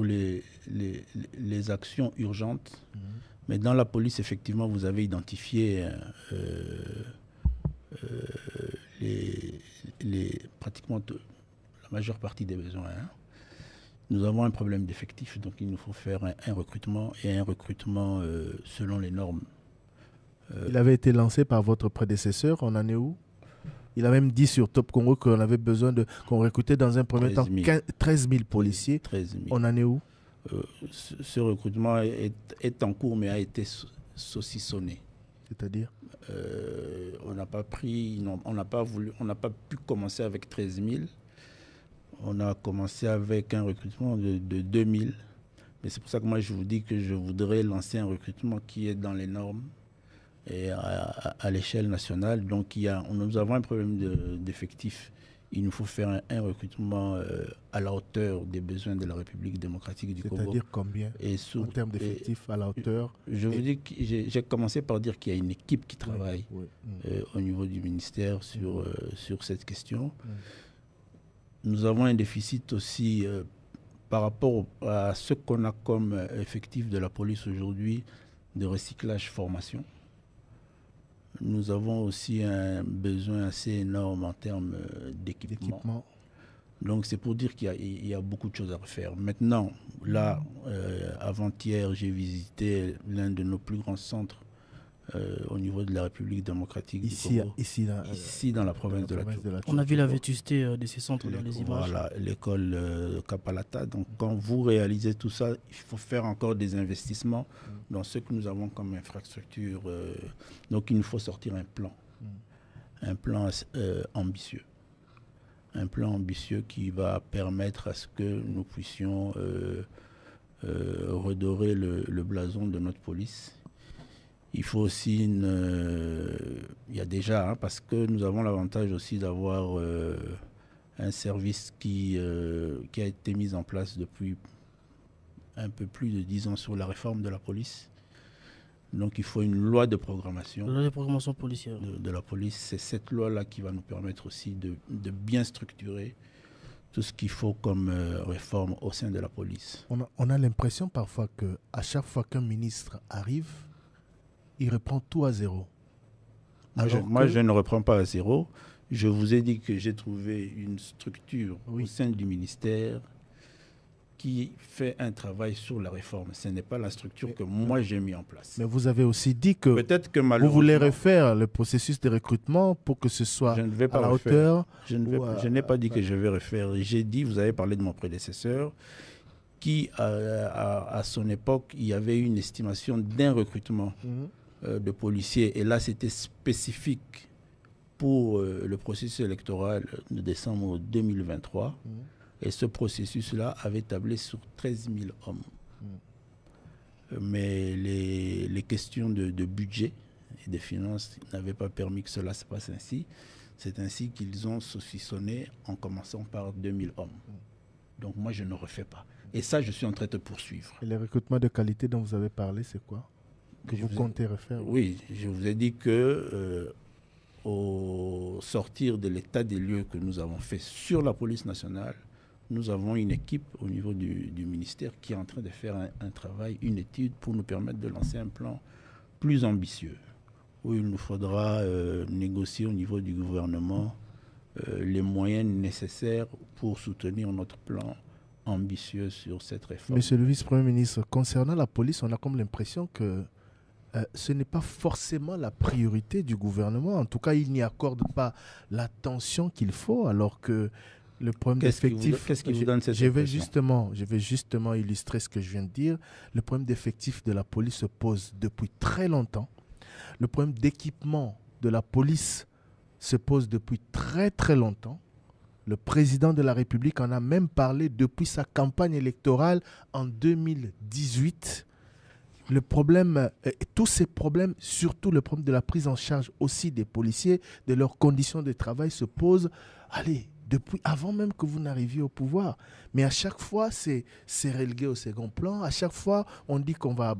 les actions urgentes. Mais dans la police, effectivement, vous avez identifié pratiquement la majeure partie des besoins. Nous avons un problème d'effectifs, donc il nous faut faire un recrutement et un recrutement selon les normes. Il avait été lancé par votre prédécesseur, on en est où? Il a même dit sur Top Congo qu'on avait besoin qu'on recrutait dans un premier temps 13 000 policiers. 13 000. On en est où? Ce recrutement est en cours, mais a été saucissonné. C'est-à-dire on n'a pas pu commencer avec 13 000. On a commencé avec un recrutement de 2 000. Mais c'est pour ça que moi je vous dis que je voudrais lancer un recrutement qui est dans les normes et à l'échelle nationale. Donc nous avons un problème d'effectifs. Il nous faut faire un recrutement à la hauteur des besoins de la République démocratique du Congo. C'est-à-dire combien en termes d'effectifs à la hauteur? Je vous dis que j'ai commencé par dire qu'il y a une équipe qui travaille au niveau du ministère sur cette question. Nous avons un déficit aussi par rapport à ce qu'on a comme effectif de la police aujourd'hui de recyclage formation. Nous avons aussi un besoin assez énorme en termes d'équipement. Donc c'est pour dire qu'il y a beaucoup de choses à refaire. Maintenant, là, avant-hier, j'ai visité l'un de nos plus grands centres au niveau de la République démocratique du Congo. Ici, dans la province de la Tchoukou. On a vu la vétusté de ces centres dans les images. Voilà, l'école Kapalata. Donc quand vous réalisez tout ça, il faut faire encore des investissements dans ce que nous avons comme infrastructure. Donc il nous faut sortir un plan. Un plan ambitieux. Un plan ambitieux qui va permettre à ce que nous puissions redorer le blason de notre police. Il faut aussi il y a déjà, parce que nous avons l'avantage aussi d'avoir un service qui a été mis en place depuis un peu plus de 10 ans sur la réforme de la police. Donc il faut une loi de programmation. La loi de programmation policière. De la police. C'est cette loi-là qui va nous permettre aussi de bien structurer tout ce qu'il faut comme réforme au sein de la police. On a l'impression parfois qu'à chaque fois qu'un ministre arrive, il reprend tout à zéro. Moi, je ne reprends pas à zéro. Je vous ai dit que j'ai trouvé une structure au sein du ministère qui fait un travail sur la réforme. Ce n'est pas la structure que moi j'ai mis en place. Mais vous avez aussi dit que, vous voulez refaire le processus de recrutement pour que ce soit à la hauteur. Je n'ai pas dit que je vais refaire. J'ai dit, vous avez parlé de mon prédécesseur, qui à son époque, il y avait une estimation d'un recrutement de policiers. Et là, c'était spécifique pour le processus électoral de décembre 2023. Et ce processus-là avait tablé sur 13 000 hommes. Mais les questions de budget et de finances n'avaient pas permis que cela se passe ainsi. C'est ainsi qu'ils ont saucissonné en commençant par 2 000 hommes. Donc moi, je ne refais pas. Et ça, je suis en train de poursuivre. Et les recrutements de qualité dont vous avez parlé, c'est quoi que vous comptez refaire? Oui, je vous ai dit que au sortir de l'état des lieux que nous avons fait sur la police nationale, nous avons une équipe au niveau du ministère qui est en train de faire un travail, une étude pour nous permettre de lancer un plan plus ambitieux, où il nous faudra négocier au niveau du gouvernement les moyens nécessaires pour soutenir notre plan ambitieux sur cette réforme. Monsieur le vice-premier ministre, concernant la police, on a comme l'impression que ce n'est pas forcément la priorité du gouvernement. En tout cas, il n'y accorde pas l'attention qu'il faut, alors que le problème d'effectif... Qu'est-ce qui vous donne cette impression ? Je vais justement illustrer ce que je viens de dire. Le problème d'effectif de la police se pose depuis très longtemps. Le problème d'équipement de la police se pose depuis très très longtemps. Le président de la République en a même parlé depuis sa campagne électorale en 2018. Le problème, tous ces problèmes, surtout le problème de la prise en charge aussi des policiers, de leurs conditions de travail se posent, allez, depuis avant même que vous n'arriviez au pouvoir. Mais à chaque fois, c'est relégué au second plan. À chaque fois, on dit qu'on va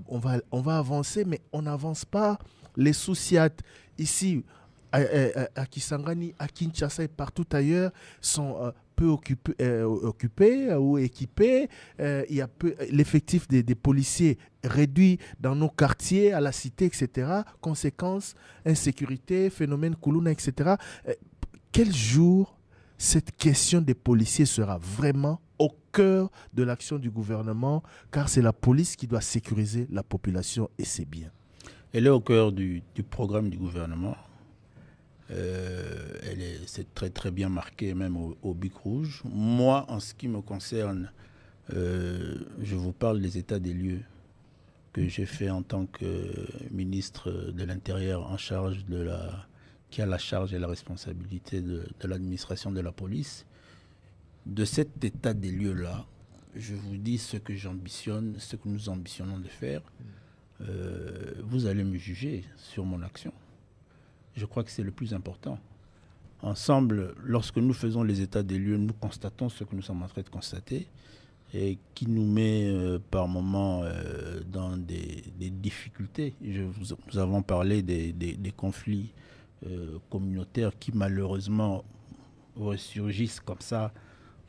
avancer, mais on n'avance pas. Les sous-SIAT, ici, à Kisangani, à Kinshasa et partout ailleurs, sont peu occupés ou équipés. Il y a l'effectif des policiers réduit dans nos quartiers, à la cité, etc. Conséquences, insécurité, phénomène Koulouna, etc. Quel jour cette question des policiers sera vraiment au cœur de l'action du gouvernement, car c'est la police qui doit sécuriser la population et ses biens. Elle est au cœur du programme du gouvernement. C'est très très bien marqué même au bic rouge. Moi, en ce qui me concerne, je vous parle des états des lieux que j'ai fait en tant que ministre de l'Intérieur en charge qui a la charge et la responsabilité de l'administration de la police. De cet état des lieux-là, je vous dis ce que j'ambitionne, ce que nous ambitionnons de faire. Vous allez me juger sur mon action. Je crois que c'est le plus important. Ensemble, lorsque nous faisons les états des lieux, nous constatons ce que nous sommes en train de constater et qui nous met par moments dans des difficultés. Nous avons parlé des conflits communautaires qui malheureusement ressurgissent comme ça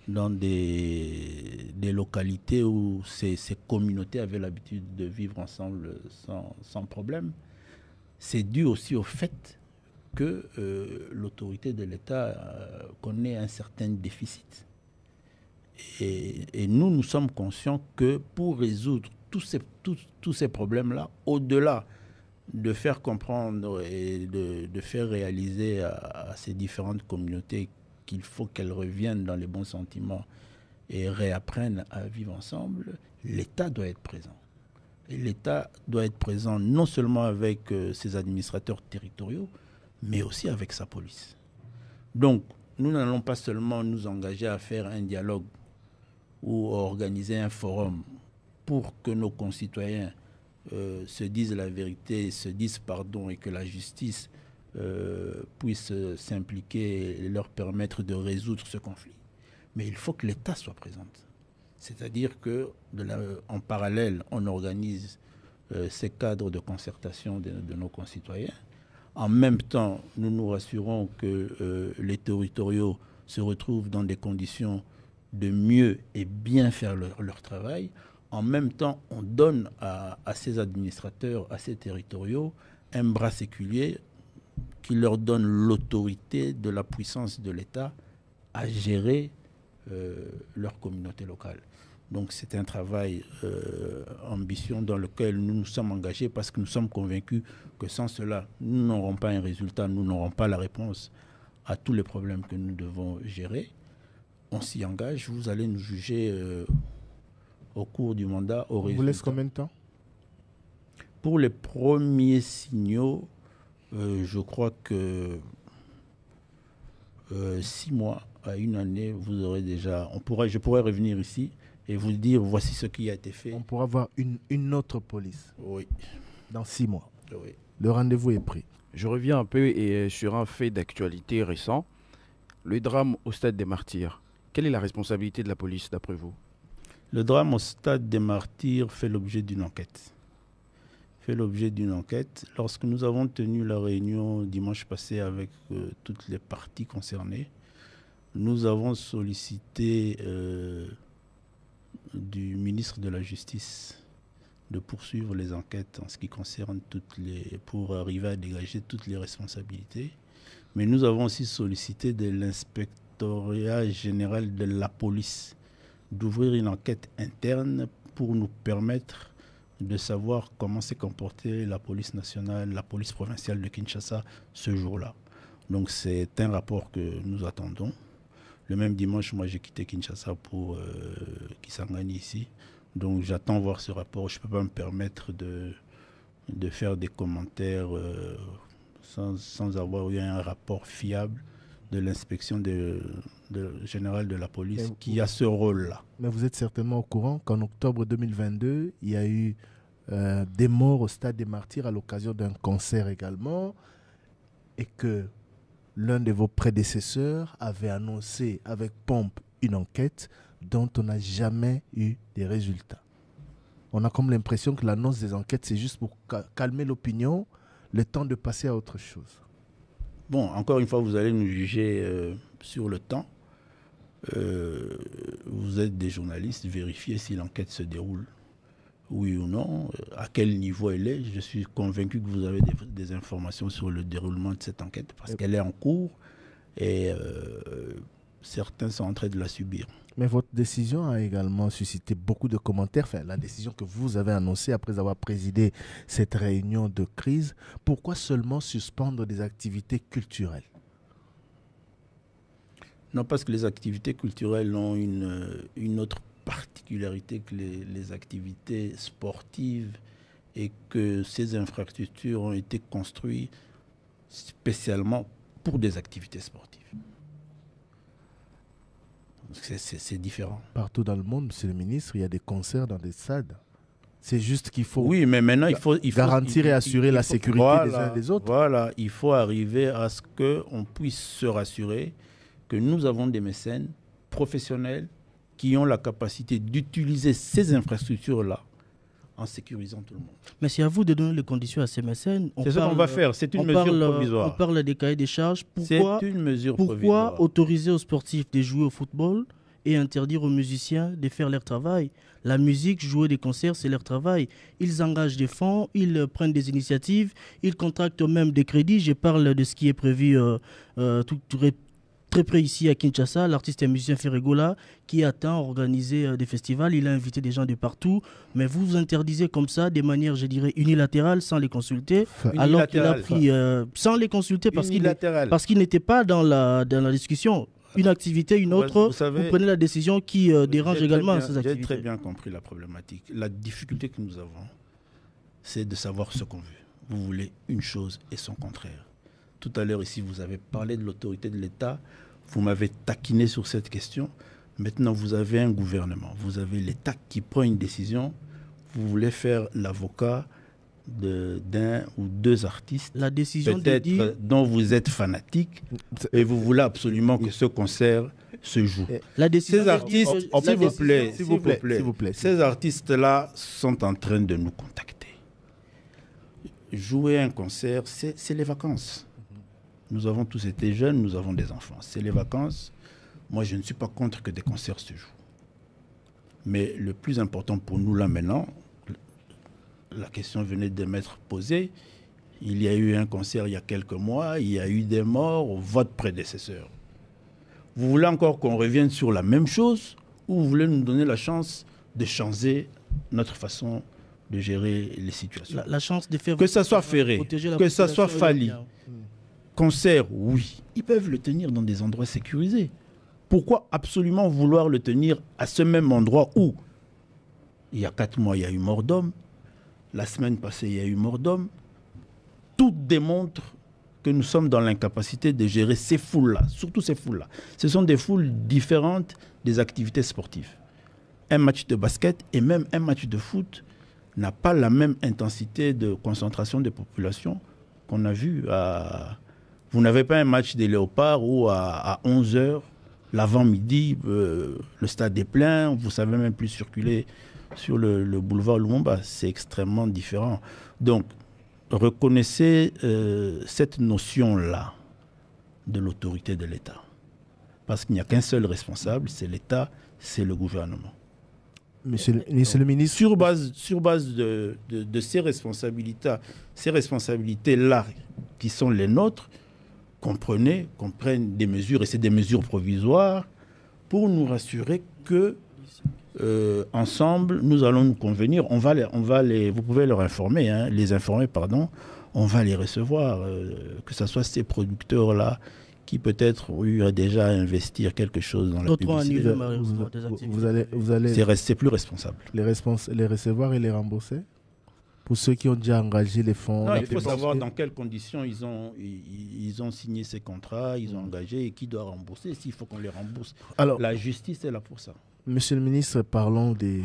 dans des localités où ces communautés avaient l'habitude de vivre ensemble sans problème. C'est dû aussi au fait que l'autorité de l'État connaît un certain déficit. Et nous sommes conscients que pour résoudre tous ces problèmes-là, au-delà de faire comprendre et de faire réaliser à ces différentes communautés qu'il faut qu'elles reviennent dans les bons sentiments et réapprennent à vivre ensemble, l'État doit être présent. Et l'État doit être présent non seulement avec ses administrateurs territoriaux, mais aussi avec sa police. Donc, nous n'allons pas seulement nous engager à faire un dialogue ou organiser un forum pour que nos concitoyens se disent la vérité, se disent pardon et que la justice puisse s'impliquer et leur permettre de résoudre ce conflit. Mais il faut que l'État soit présent. C'est-à-dire qu'en parallèle, on organise ces cadres de concertation de nos concitoyens. En même temps, nous nous rassurons que les territoriaux se retrouvent dans des conditions de mieux et bien faire leur travail. En même temps, on donne à ces administrateurs, à ces territoriaux, un bras séculier qui leur donne l'autorité de la puissance de l'État à gérer leur communauté locale. Donc c'est un travail ambitieux dans lequel nous nous sommes engagés parce que nous sommes convaincus que sans cela, nous n'aurons pas un résultat, nous n'aurons pas la réponse à tous les problèmes que nous devons gérer. On s'y engage, vous allez nous juger au cours du mandat. On vous laisse combien de temps? Pour les premiers signaux, je crois que 6 mois à 1 année, vous aurez déjà... je pourrais revenir ici et vous dire voici ce qui a été fait. On pourra avoir une autre police. Oui. Dans 6 mois. Oui. Le rendez-vous est pris. Je reviens un peu sur un fait d'actualité récent. Le drame au Stade des Martyrs. Quelle est la responsabilité de la police d'après vous? Le drame au Stade des Martyrs fait l'objet d'une enquête. Lorsque nous avons tenu la réunion dimanche passé avec toutes les parties concernées, nous avons sollicité du ministre de la Justice de poursuivre les enquêtes en ce qui concerne pour arriver à dégager toutes les responsabilités. Mais nous avons aussi sollicité de l'inspectorat général de la police d'ouvrir une enquête interne pour nous permettre de savoir comment s'est comportée la police nationale, la police provinciale de Kinshasa ce jour-là. Donc c'est un rapport que nous attendons. Le même dimanche, moi j'ai quitté Kinshasa pour Kisangani ici. Donc j'attends voir ce rapport. Je ne peux pas me permettre de faire des commentaires sans avoir eu un rapport fiable de l'inspection générale de la police qui a ce rôle-là. Mais vous êtes certainement au courant qu'en octobre 2022, il y a eu des morts au Stade des Martyrs à l'occasion d'un concert également, et que l'un de vos prédécesseurs avait annoncé avec pompe une enquête dont on n'a jamais eu des résultats. On a comme l'impression que l'annonce des enquêtes, c'est juste pour calmer l'opinion, le temps de passer à autre chose. Bon, encore une fois, vous allez nous juger sur le temps. Vous êtes des journalistes, vérifiez si l'enquête se déroule, oui ou non, à quel niveau elle est. Je suis convaincu que vous avez des informations sur le déroulement de cette enquête parce qu'elle est en cours et certains sont en train de la subir. Mais votre décision a également suscité beaucoup de commentaires. Enfin, la décision que vous avez annoncée après avoir présidé cette réunion de crise. Pourquoi seulement suspendre des activités culturelles? Non, parce que les activités culturelles ont une autre particularité que les activités sportives et que ces infrastructures ont été construites spécialement pour des activités sportives. C'est différent. Partout dans le monde, monsieur le ministre, il y a des concerts dans des stades. C'est juste qu'il faut, oui, mais maintenant, il faut garantir et assurer la sécurité des uns et des autres. Voilà, il faut arriver à ce qu'on puisse se rassurer que nous avons des mécènes professionnels qui ont la capacité d'utiliser ces infrastructures-là en sécurisant tout le monde. Mais c'est à vous de donner les conditions à ces mécènes. C'est ce qu'on va faire, c'est une mesure provisoire. On parle des cahiers des charges. C'est une mesure provisoire. Pourquoi autoriser aux sportifs de jouer au football et interdire aux musiciens de faire leur travail? La musique, jouer des concerts, c'est leur travail. Ils engagent des fonds, ils prennent des initiatives, ils contractent même des crédits. Je parle de ce qui est prévu très près ici à Kinshasa, l'artiste et musicien Ferregola qui attend organiser des festivals. Il a invité des gens de partout, mais vous vous interdisez comme ça, de manière, je dirais, unilatérale, sans les consulter. Alors qu'il a pris, sans les consulter parce qu'il n'était pas dans la discussion. Une activité, une autre, vous prenez la décision qui dérange également ces activités. J'ai très bien compris la problématique. La difficulté que nous avons, c'est de savoir ce qu'on veut. Vous voulez une chose et son contraire. Tout à l'heure, ici, vous avez parlé de l'autorité de l'État. Vous m'avez taquiné sur cette question. Maintenant, vous avez un gouvernement. Vous avez l'État qui prend une décision. Vous voulez faire l'avocat d'un ou deux artistes, la décision peut-être dont vous êtes fanatique, et vous voulez absolument que ce concert se joue. La décision ces artistes, s'il vous plaît, ces artistes-là sont en train de nous contacter. Jouer un concert, c'est les vacances. Nous avons tous été jeunes, nous avons des enfants. C'est les vacances. Moi, je ne suis pas contre que des concerts se jouent. Mais le plus important pour nous là maintenant, la question venait de m'être posée. Il y a eu un concert il y a quelques mois, il y a eu des morts, votre prédécesseur. Vous voulez encore qu'on revienne sur la même chose ou vous voulez nous donner la chance de changer notre façon de gérer les situations? La chance de faire... Que ça soit Ferré, que ça soit Fali. Concert, oui. Ils peuvent le tenir dans des endroits sécurisés. Pourquoi absolument vouloir le tenir à ce même endroit où, il y a 4 mois, il y a eu mort d'homme. La semaine passée, il y a eu mort d'homme. Tout démontre que nous sommes dans l'incapacité de gérer ces foules-là, surtout ces foules-là. Ce sont des foules différentes des activités sportives. Un match de basket et même un match de foot n'a pas la même intensité de concentration des populations qu'on a vu à... Vous n'avez pas un match des Léopards où à 11h, l'avant-midi, le stade est plein, vous ne savez même plus circuler sur le boulevard Lumumba. C'est extrêmement différent. Donc, reconnaissez cette notion-là de l'autorité de l'État. Parce qu'il n'y a qu'un seul responsable, c'est l'État, c'est le gouvernement. Monsieur le ministre... Sur base de ces responsabilités-là qui sont les nôtres, qu'on prenne des mesures, et c'est des mesures provisoires, pour nous rassurer que ensemble, nous allons nous convenir. On va les, vous pouvez leur informer, hein, on va les recevoir, que ce soit ces producteurs-là qui peut-être ont déjà à investir quelque chose dans la publicité. Vous allez c'est plus responsable. Les recevoir et les rembourser? pour ceux qui ont déjà engagé les fonds. Non, il faut savoir dans quelles conditions ils ont signé ces contrats, ils ont engagé et qui doit rembourser, s'il faut qu'on les rembourse. Alors, la justice est là pour ça. Monsieur le ministre, parlons des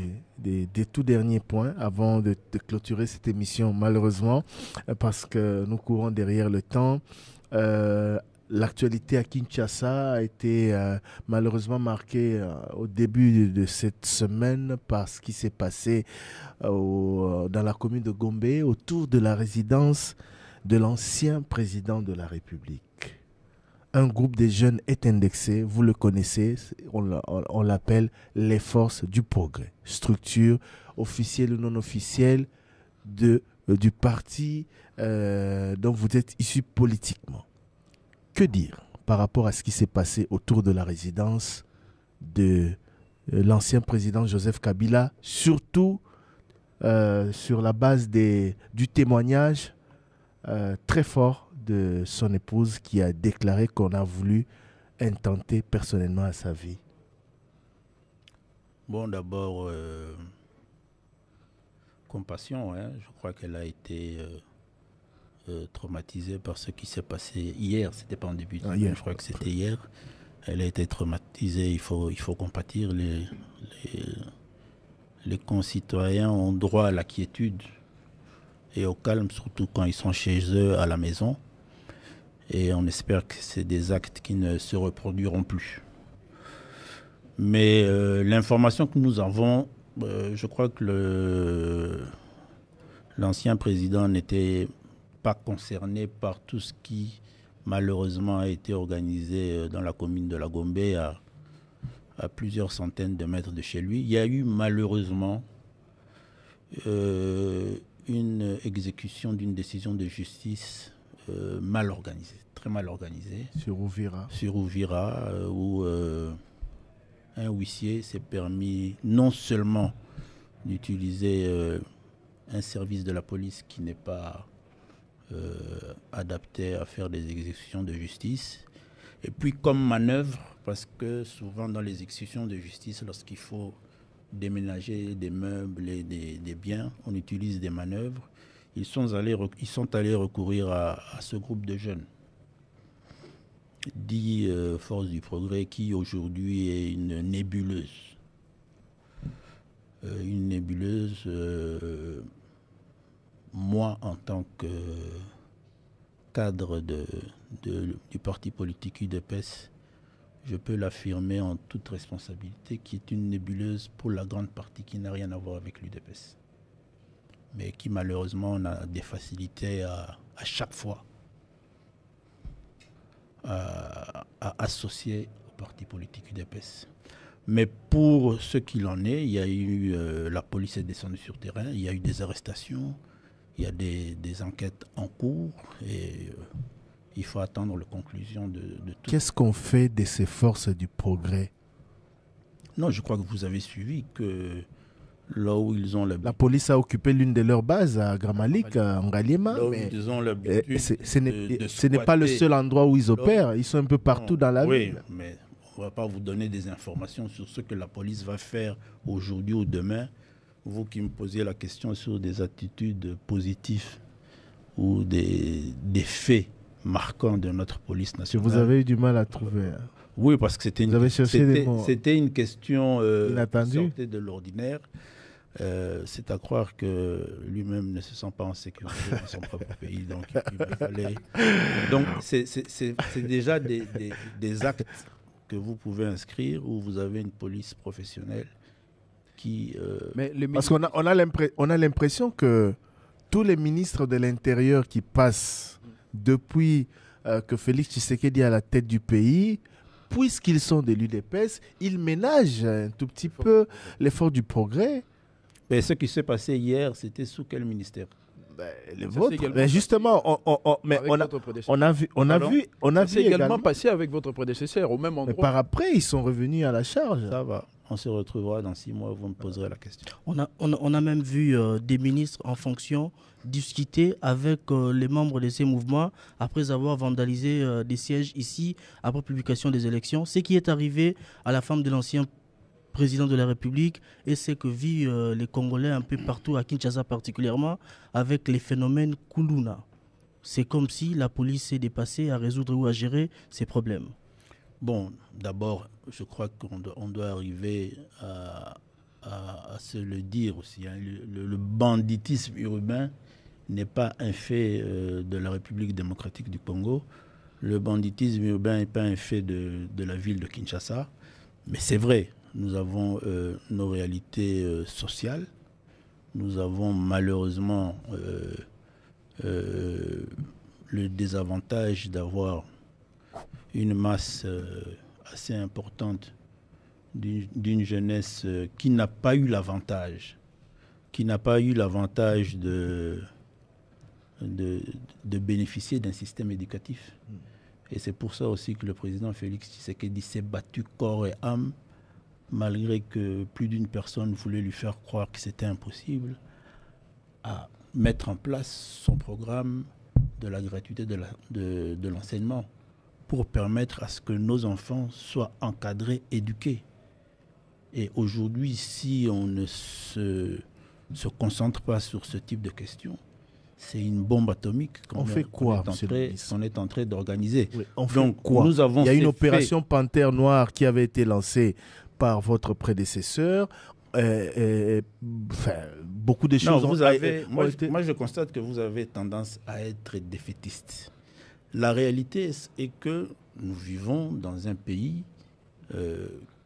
tout derniers points avant de clôturer cette émission, malheureusement, parce que nous courons derrière le temps. L'actualité à Kinshasa a été malheureusement marquée au début de cette semaine par ce qui s'est passé dans la commune de Gombe autour de la résidence de l'ancien président de la République. Un groupe de jeunes est indexé, vous le connaissez, on l'appelle les Forces du Progrès, structure officielle ou non officielle du parti dont vous êtes issu politiquement. Que dire par rapport à ce qui s'est passé autour de la résidence de l'ancien président Joseph Kabila, surtout sur la base du témoignage très fort de son épouse qui a déclaré qu'on a voulu intenter personnellement à sa vie? Bon, d'abord, compassion. Je crois qu'elle a été traumatisée par ce qui s'est passé hier. C'était pas en début de semaine, je crois que c'était hier. Elle a été traumatisée. Il faut compatir. Les concitoyens ont droit à la quiétude et au calme, surtout quand ils sont chez eux à la maison. Et on espère que c'est des actes qui ne se reproduiront plus. Mais l'information que nous avons, je crois que l'ancien président n'était pas concerné par tout ce qui, malheureusement, a été organisé dans la commune de la Gombe à plusieurs centaines de mètres de chez lui. Il y a eu malheureusement une exécution d'une décision de justice mal organisée, très mal organisée. Sur Ouvira. Sur Ouvira, où un huissier s'est permis non seulement d'utiliser un service de la police qui n'est pas adapté à faire des exécutions de justice, et puis comme manœuvre, parce que souvent dans les exécutions de justice, lorsqu'il faut déménager des meubles et des biens, on utilise des manœuvres. Ils sont allés recourir à ce groupe de jeunes, dit Force du Progrès, qui aujourd'hui est une nébuleuse. Une nébuleuse, moi en tant que cadre du parti politique UDPS, je peux l'affirmer en toute responsabilité, qui est une nébuleuse pour la grande partie qui n'a rien à voir avec l'UDPS. Mais qui malheureusement on a des facilités à chaque fois à associer au parti politique UDPS. Mais pour ce qu'il en est, il y a eu, la police est descendue sur terrain, il y a eu des arrestations, il y a des enquêtes en cours et il faut attendre la conclusion de tout. Qu'est-ce qu'on fait de ces forces du progrès? Non, je crois que vous avez suivi que là où ils ont la police a occupé l'une de leurs bases à Gramalik, en Ngaliema. Ils ont l'habitude ce n'est pas le seul endroit où ils opèrent. Ils sont un peu partout dans la ville. Oui, mais on ne va pas vous donner des informations sur ce que la police va faire aujourd'hui ou demain. Vous qui me posez la question sur des attitudes positives ou des faits marquants de notre police nationale. Vous avez eu du mal à trouver. Oui, parce que c'était une question inattendue, sortie de l'ordinaire. C'est à croire que lui-même ne se sent pas en sécurité dans son propre pays. Donc, c'est déjà des actes que vous pouvez inscrire où vous avez une police professionnelle qui... Parce qu'on a l'impression que tous les ministres de l'Intérieur qui passent depuis que Félix Tshisekedi est à la tête du pays, puisqu'ils sont de l'UDPS, ils ménagent un tout petit peu l'effort du progrès. Mais ce qui s'est passé hier, c'était sous quel ministère? Le vôtre. Mais justement, on a vu également passé avec votre prédécesseur au même endroit. Mais par après, ils sont revenus à la charge. Ça va. On se retrouvera dans 6 mois, vous me poserez la question. On a même vu des ministres en fonction discuter avec les membres de ces mouvements après avoir vandalisé des sièges ici, après publication des élections. Ce qui est arrivé à la femme de l'ancien président de la République et ce que vivent les Congolais un peu partout, à Kinshasa particulièrement, avec les phénomènes Kuluna. C'est comme si la police s'est dépassée à résoudre ou à gérer ces problèmes. Bon, d'abord, je crois qu'on doit arriver à se le dire aussi. Hein. Le banditisme urbain n'est pas un fait de la République démocratique du Congo. Le banditisme urbain n'est pas un fait de la ville de Kinshasa. Mais c'est vrai, nous avons nos réalités sociales. Nous avons malheureusement le désavantage d'avoir une masse assez importante d'une jeunesse qui n'a pas eu l'avantage, de bénéficier d'un système éducatif. Et c'est pour ça aussi que le président Félix Tshisekedi s'est battu corps et âme, malgré que plus d'une personne voulait lui faire croire que c'était impossible, à mettre en place son programme de la gratuité de l'enseignement pour permettre à ce que nos enfants soient encadrés, éduqués. Et aujourd'hui, si on ne se concentre pas sur ce type de questions, c'est une bombe atomique qu'on est en train d'organiser. Oui, on fait donc, quoi? Il y a une opération Panthère Noire qui avait été lancée par votre prédécesseur. Beaucoup de choses. Moi, je constate que vous avez tendance à être défaitiste. La réalité est que nous vivons dans un pays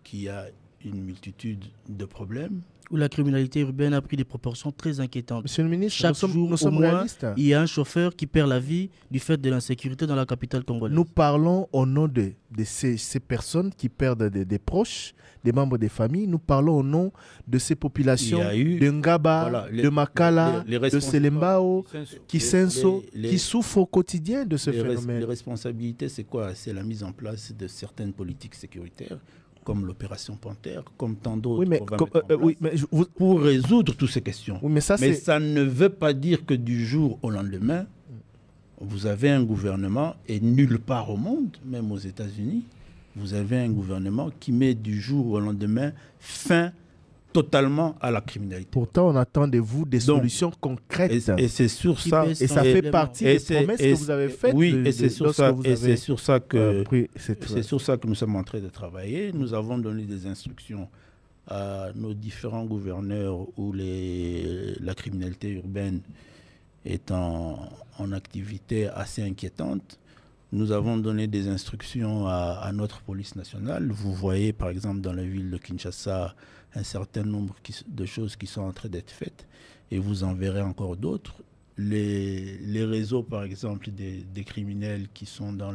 qui a une multitude de problèmes. Où la criminalité urbaine a pris des proportions très inquiétantes. Monsieur le ministre, chaque jour, au moins, il y a un chauffeur qui perd la vie du fait de l'insécurité dans la capitale congolaise. Nous parlons au nom de ces personnes qui perdent des proches, des membres des familles. Nous parlons au nom de ces populations de Ngaba, de Makala, de Selembao, Kisenso, qui souffrent au quotidien de ce phénomène. Les responsabilités, c'est quoi? C'est la mise en place de certaines politiques sécuritaires, comme l'opération Panthère, comme tant d'autres, pour résoudre toutes ces questions. Oui, mais ça ne veut pas dire que du jour au lendemain, vous avez un gouvernement, et nulle part au monde, même aux États-Unis, vous avez un gouvernement qui met du jour au lendemain fin totalement à la criminalité. Pourtant, on attend de vous des solutions concrètes. Et c'est sur ça. Et ça fait partie des promesses que vous avez faites. Oui, et c'est sur ça que nous sommes en train de travailler. Nous avons donné des instructions à nos différents gouverneurs où la criminalité urbaine est en activité assez inquiétante. Nous avons donné des instructions à notre police nationale. Vous voyez, par exemple, dans la ville de Kinshasa, un certain nombre de choses qui sont en train d'être faites, et vous en verrez encore d'autres. Les réseaux, par exemple, des criminels qui sont dans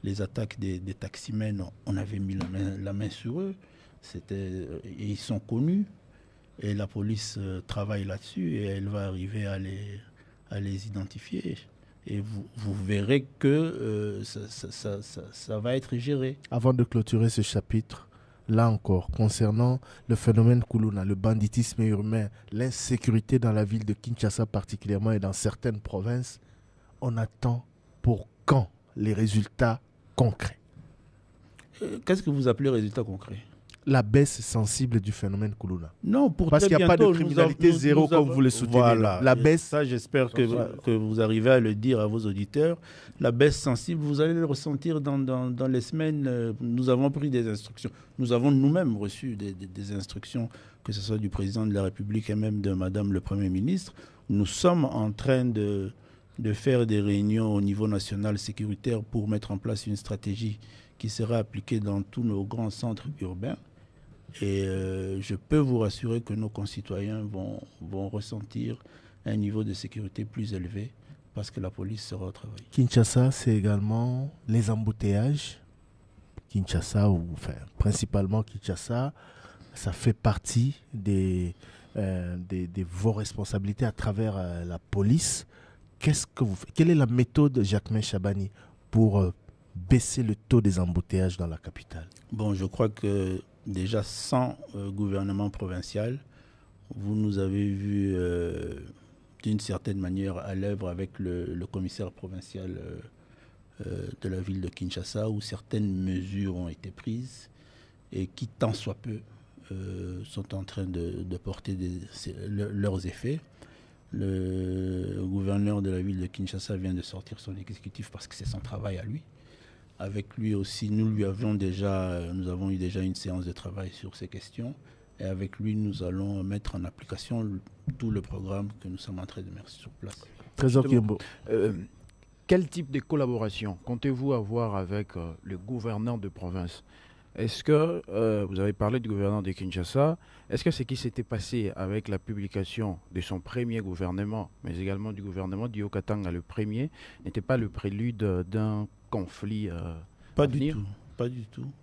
les attaques des taximens, on avait mis la main sur eux. Ils sont connus, et la police travaille là-dessus, et elle va arriver à les identifier. Et vous verrez que ça va être géré. Avant de clôturer ce chapitre, là encore, concernant le phénomène Kuluna, le banditisme urbain, l'insécurité dans la ville de Kinshasa particulièrement et dans certaines provinces, on attend pour quand les résultats concrets? Qu'est-ce que vous appelez résultats concrets? La baisse sensible du phénomène Kuluna. Non, parce qu'il n'y a pas de criminalité zéro comme vous le soutenez. Voilà. La baisse, ça j'espère que vous arrivez à le dire à vos auditeurs. La baisse sensible, vous allez le ressentir dans les semaines. Nous avons pris des instructions. Nous avons nous-mêmes reçu des instructions, que ce soit du président de la République et même de Madame le Premier ministre. Nous sommes en train de faire des réunions au niveau national sécuritaire pour mettre en place une stratégie qui sera appliquée dans tous nos grands centres urbains. Et je peux vous rassurer que nos concitoyens vont ressentir un niveau de sécurité plus élevé parce que la police sera au travail. Kinshasa, c'est également les embouteillages. Kinshasa, principalement Kinshasa, ça fait partie de vos responsabilités à travers la police. Qu'est-ce que vous faites? Quelle est la méthode, Jacquemain Chabani, pour baisser le taux des embouteillages dans la capitale? Bon, je crois que déjà sans gouvernement provincial, vous nous avez vu d'une certaine manière à l'œuvre avec le commissaire provincial de la ville de Kinshasa, où certaines mesures ont été prises et qui, tant soit peu, sont en train de porter leurs effets. Le gouverneur de la ville de Kinshasa vient de sortir son exécutif parce que c'est son travail à lui. Avec lui aussi, nous avons eu déjà une séance de travail sur ces questions. Et avec lui, nous allons mettre en application tout le programme que nous sommes en train de mettre sur place. Trésor Kiembo. Quel type de collaboration comptez-vous avoir avec le gouverneur de province? Est-ce que, vous avez parlé du gouverneur de Kinshasa, est-ce que ce qui s'était passé avec la publication de son premier gouvernement, mais également du gouvernement du Haut-Katanga, le premier, n'était pas le prélude d'un conflit Pas à du venir? tout,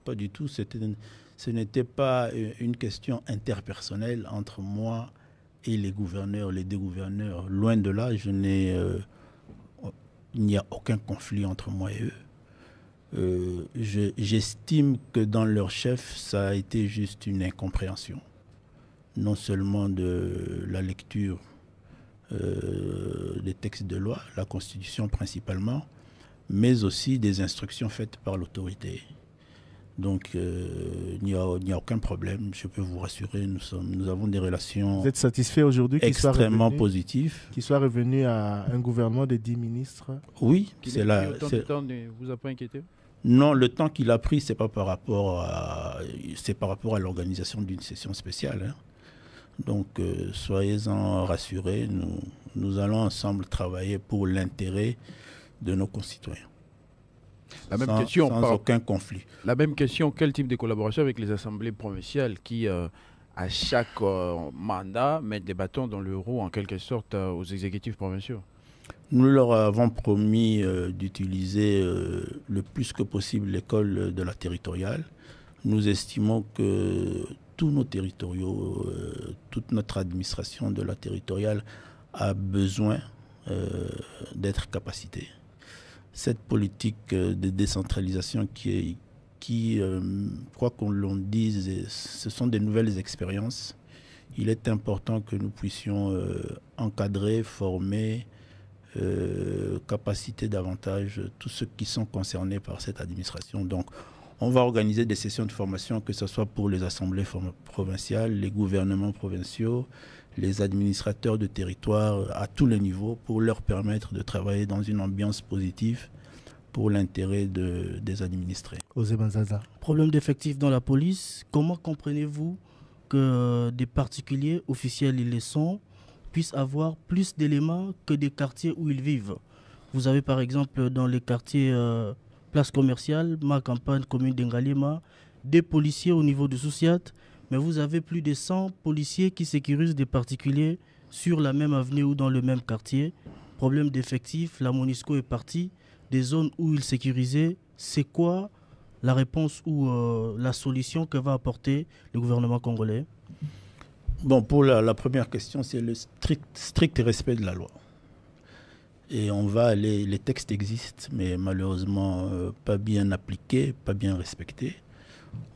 pas du tout. Ce n'était pas une question interpersonnelle entre moi et les gouverneurs, les deux gouverneurs. Loin de là, il n'y a aucun conflit entre moi et eux. J'estime que dans leur chef, ça a été juste une incompréhension. Non seulement de la lecture des textes de loi, la Constitution principalement, mais aussi des instructions faites par l'autorité. Donc, il n'y a aucun problème, je peux vous rassurer, nous avons des relations Vous êtes satisfait aujourd'hui extrêmement positives. qu'il soit revenu à un gouvernement de 10 ministres? Oui, Qu'il c'est ait là. pris autant de temps ne vous a pas inquiété? Non, le temps qu'il a pris, c'est par rapport à l'organisation d'une session spéciale. Hein. Donc, soyez-en rassurés, nous allons ensemble travailler pour l'intérêt de nos concitoyens. Sans aucun conflit. La même question, quel type de collaboration avec les assemblées provinciales qui, à chaque mandat, mettent des bâtons dans le roue, en quelque sorte, aux exécutifs provinciaux? Nous leur avons promis d'utiliser le plus que possible l'école de la territoriale. Nous estimons que tous nos territoriaux, toute notre administration de la territoriale a besoin d'être capacitée. Cette politique de décentralisation quoi qu'on l'on dise, ce sont des nouvelles expériences. Il est important que nous puissions encadrer, former, capaciter davantage tous ceux qui sont concernés par cette administration. Donc, on va organiser des sessions de formation, que ce soit pour les assemblées provinciales, les gouvernements provinciaux, les administrateurs de territoire à tous les niveaux, pour leur permettre de travailler dans une ambiance positive pour l'intérêt des administrés. Problème d'effectifs dans la police, comment comprenez-vous que des particuliers, officiels ils les sont, puissent avoir plus d'éléments que des quartiers où ils vivent? Vous avez par exemple dans les quartiers Place Commerciale, ma campagne, commune d'Engalema, des policiers au niveau de Soussiat, mais vous avez plus de 100 policiers qui sécurisent des particuliers sur la même avenue ou dans le même quartier. Problème d'effectifs, la MONUSCO est partie des zones où ils sécurisaient. C'est quoi la réponse ou la solution que va apporter le gouvernement congolais? Bon, pour la première question, c'est le strict respect de la loi. Et les textes existent, mais malheureusement pas bien appliqués, pas bien respectés.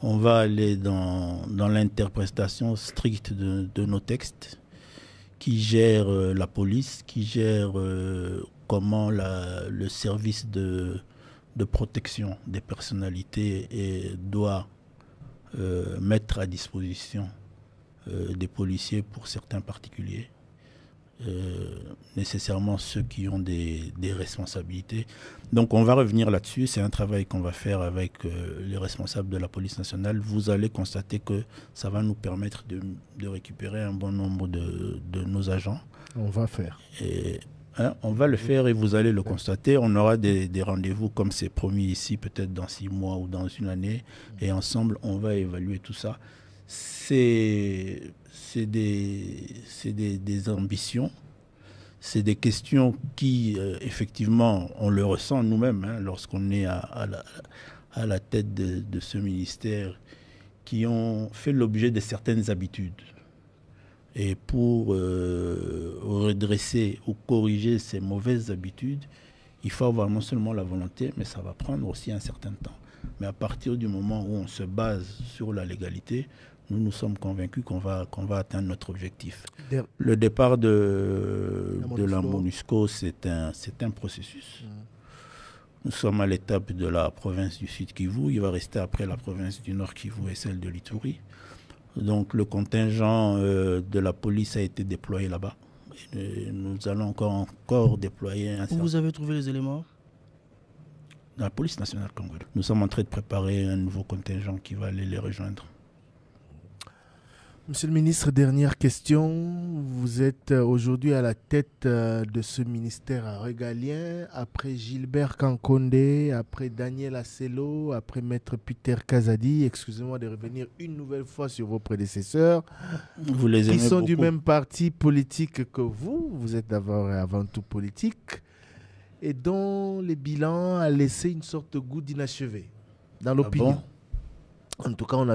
On va aller dans l'interprétation stricte de nos textes qui gèrent la police, qui gèrent comment le service de protection des personnalités doit mettre à disposition des policiers pour certains particuliers. Nécessairement ceux qui ont des responsabilités. Donc on va revenir là-dessus, c'est un travail qu'on va faire avec les responsables de la police nationale. Vous allez constater que ça va nous permettre de récupérer un bon nombre de nos agents. On va faire. On va le faire et vous allez le constater. On aura des rendez-vous comme c'est promis ici, peut-être dans 6 mois ou dans une année. Et ensemble, on va évaluer tout ça. C'est des ambitions, c'est des questions qui, effectivement, on le ressent nous-mêmes lorsqu'on est à la tête de ce ministère, qui ont fait l'objet de certaines habitudes. Et pour redresser ou corriger ces mauvaises habitudes, il faut avoir non seulement la volonté, mais ça va prendre aussi un certain temps. Mais à partir du moment où on se base sur la légalité, nous sommes convaincus qu'on va atteindre notre objectif. Le départ de la MONUSCO, c'est un processus. Nous sommes à l'étape de la province du Sud Kivu. Il va rester après la province du Nord Kivu et celle de l'Ituri. Donc le contingent de la police a été déployé là-bas. Nous allons encore déployer un Où vous avez trouvé les éléments? Dans la police nationale congolaise. Nous sommes en train de préparer un nouveau contingent qui va aller les rejoindre. Monsieur le ministre, dernière question. Vous êtes aujourd'hui à la tête de ce ministère régalien, après Gilbert Kankonde, après Daniel Asselo, après Maître Peter Kazadi. Excusez-moi de revenir une nouvelle fois sur vos prédécesseurs. Vous les aimez qui sont beaucoup. du même parti politique que vous. Vous êtes d'abord et avant tout politique. Et dont le bilan a laissé une sorte de goût d'inachevé dans l'opinion. Ah bon? En tout cas, on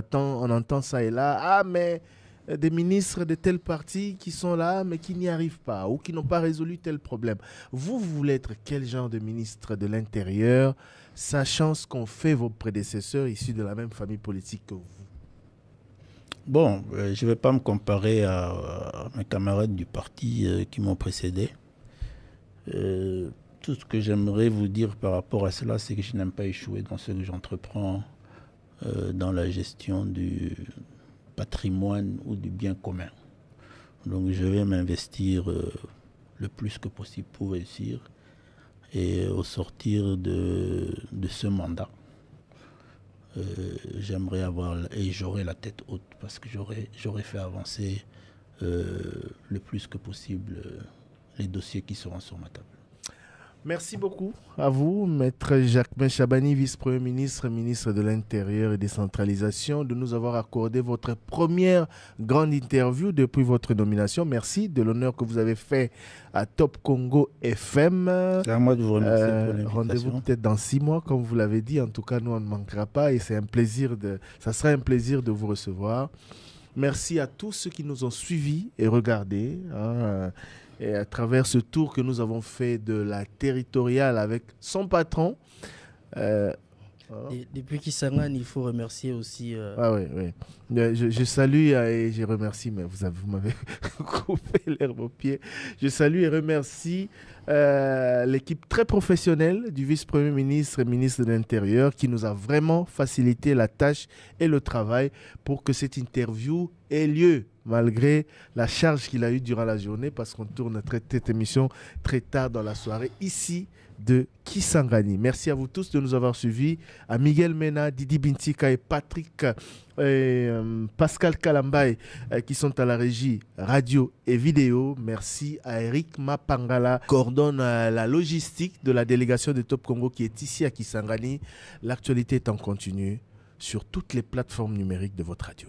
entend ça et là. Ah, mais des ministres de tel parti qui sont là, mais qui n'y arrivent pas ou qui n'ont pas résolu tel problème. Vous voulez être quel genre de ministre de l'Intérieur, sachant ce qu'ont fait vos prédécesseurs issus de la même famille politique que vous? Bon, je ne vais pas me comparer à mes camarades du parti qui m'ont précédé. Tout ce que j'aimerais vous dire par rapport à cela, c'est que je n'aime pas échouer dans ce que j'entreprends dans la gestion du patrimoine ou du bien commun. Donc je vais m'investir le plus que possible pour réussir. Et au sortir de ce mandat, j'aimerais et j'aurai la tête haute parce que j'aurai fait avancer le plus que possible les dossiers qui seront sur ma table. Merci beaucoup à vous, Maître Jacquemain Chabani, vice-premier ministre, ministre de l'Intérieur et décentralisation, de nous avoir accordé votre première grande interview depuis votre nomination. Merci de l'honneur que vous avez fait à Top Congo FM. C'est à moi de vous remercier pour l'invitation. Rendez-vous peut-être dans 6 mois, comme vous l'avez dit. En tout cas, nous, on ne manquera pas et ça sera un plaisir de vous recevoir. Merci à tous ceux qui nous ont suivis et regardés. Et à travers ce tour que nous avons fait de la territoriale avec son patron. Depuis Kisangani, il faut remercier aussi... Ah oui, oui. Je salue et je remercie, mais vous m'avez coupé l'herbe au pied. Je salue et remercie l'équipe très professionnelle du vice-premier ministre et ministre de l'Intérieur qui nous a vraiment facilité la tâche et le travail pour que cette interview ait lieu, malgré la charge qu'il a eue durant la journée, parce qu'on tourne cette émission très tard dans la soirée, ici de Kisangani. Merci à vous tous de nous avoir suivis, à Miguel Mena, Didi Bintika et Patrick et Pascal Kalambay qui sont à la régie radio et vidéo. Merci à Eric Mapangala, coordonne la logistique de la délégation de Top Congo qui est ici à Kisangani. L'actualité est en continu sur toutes les plateformes numériques de votre radio.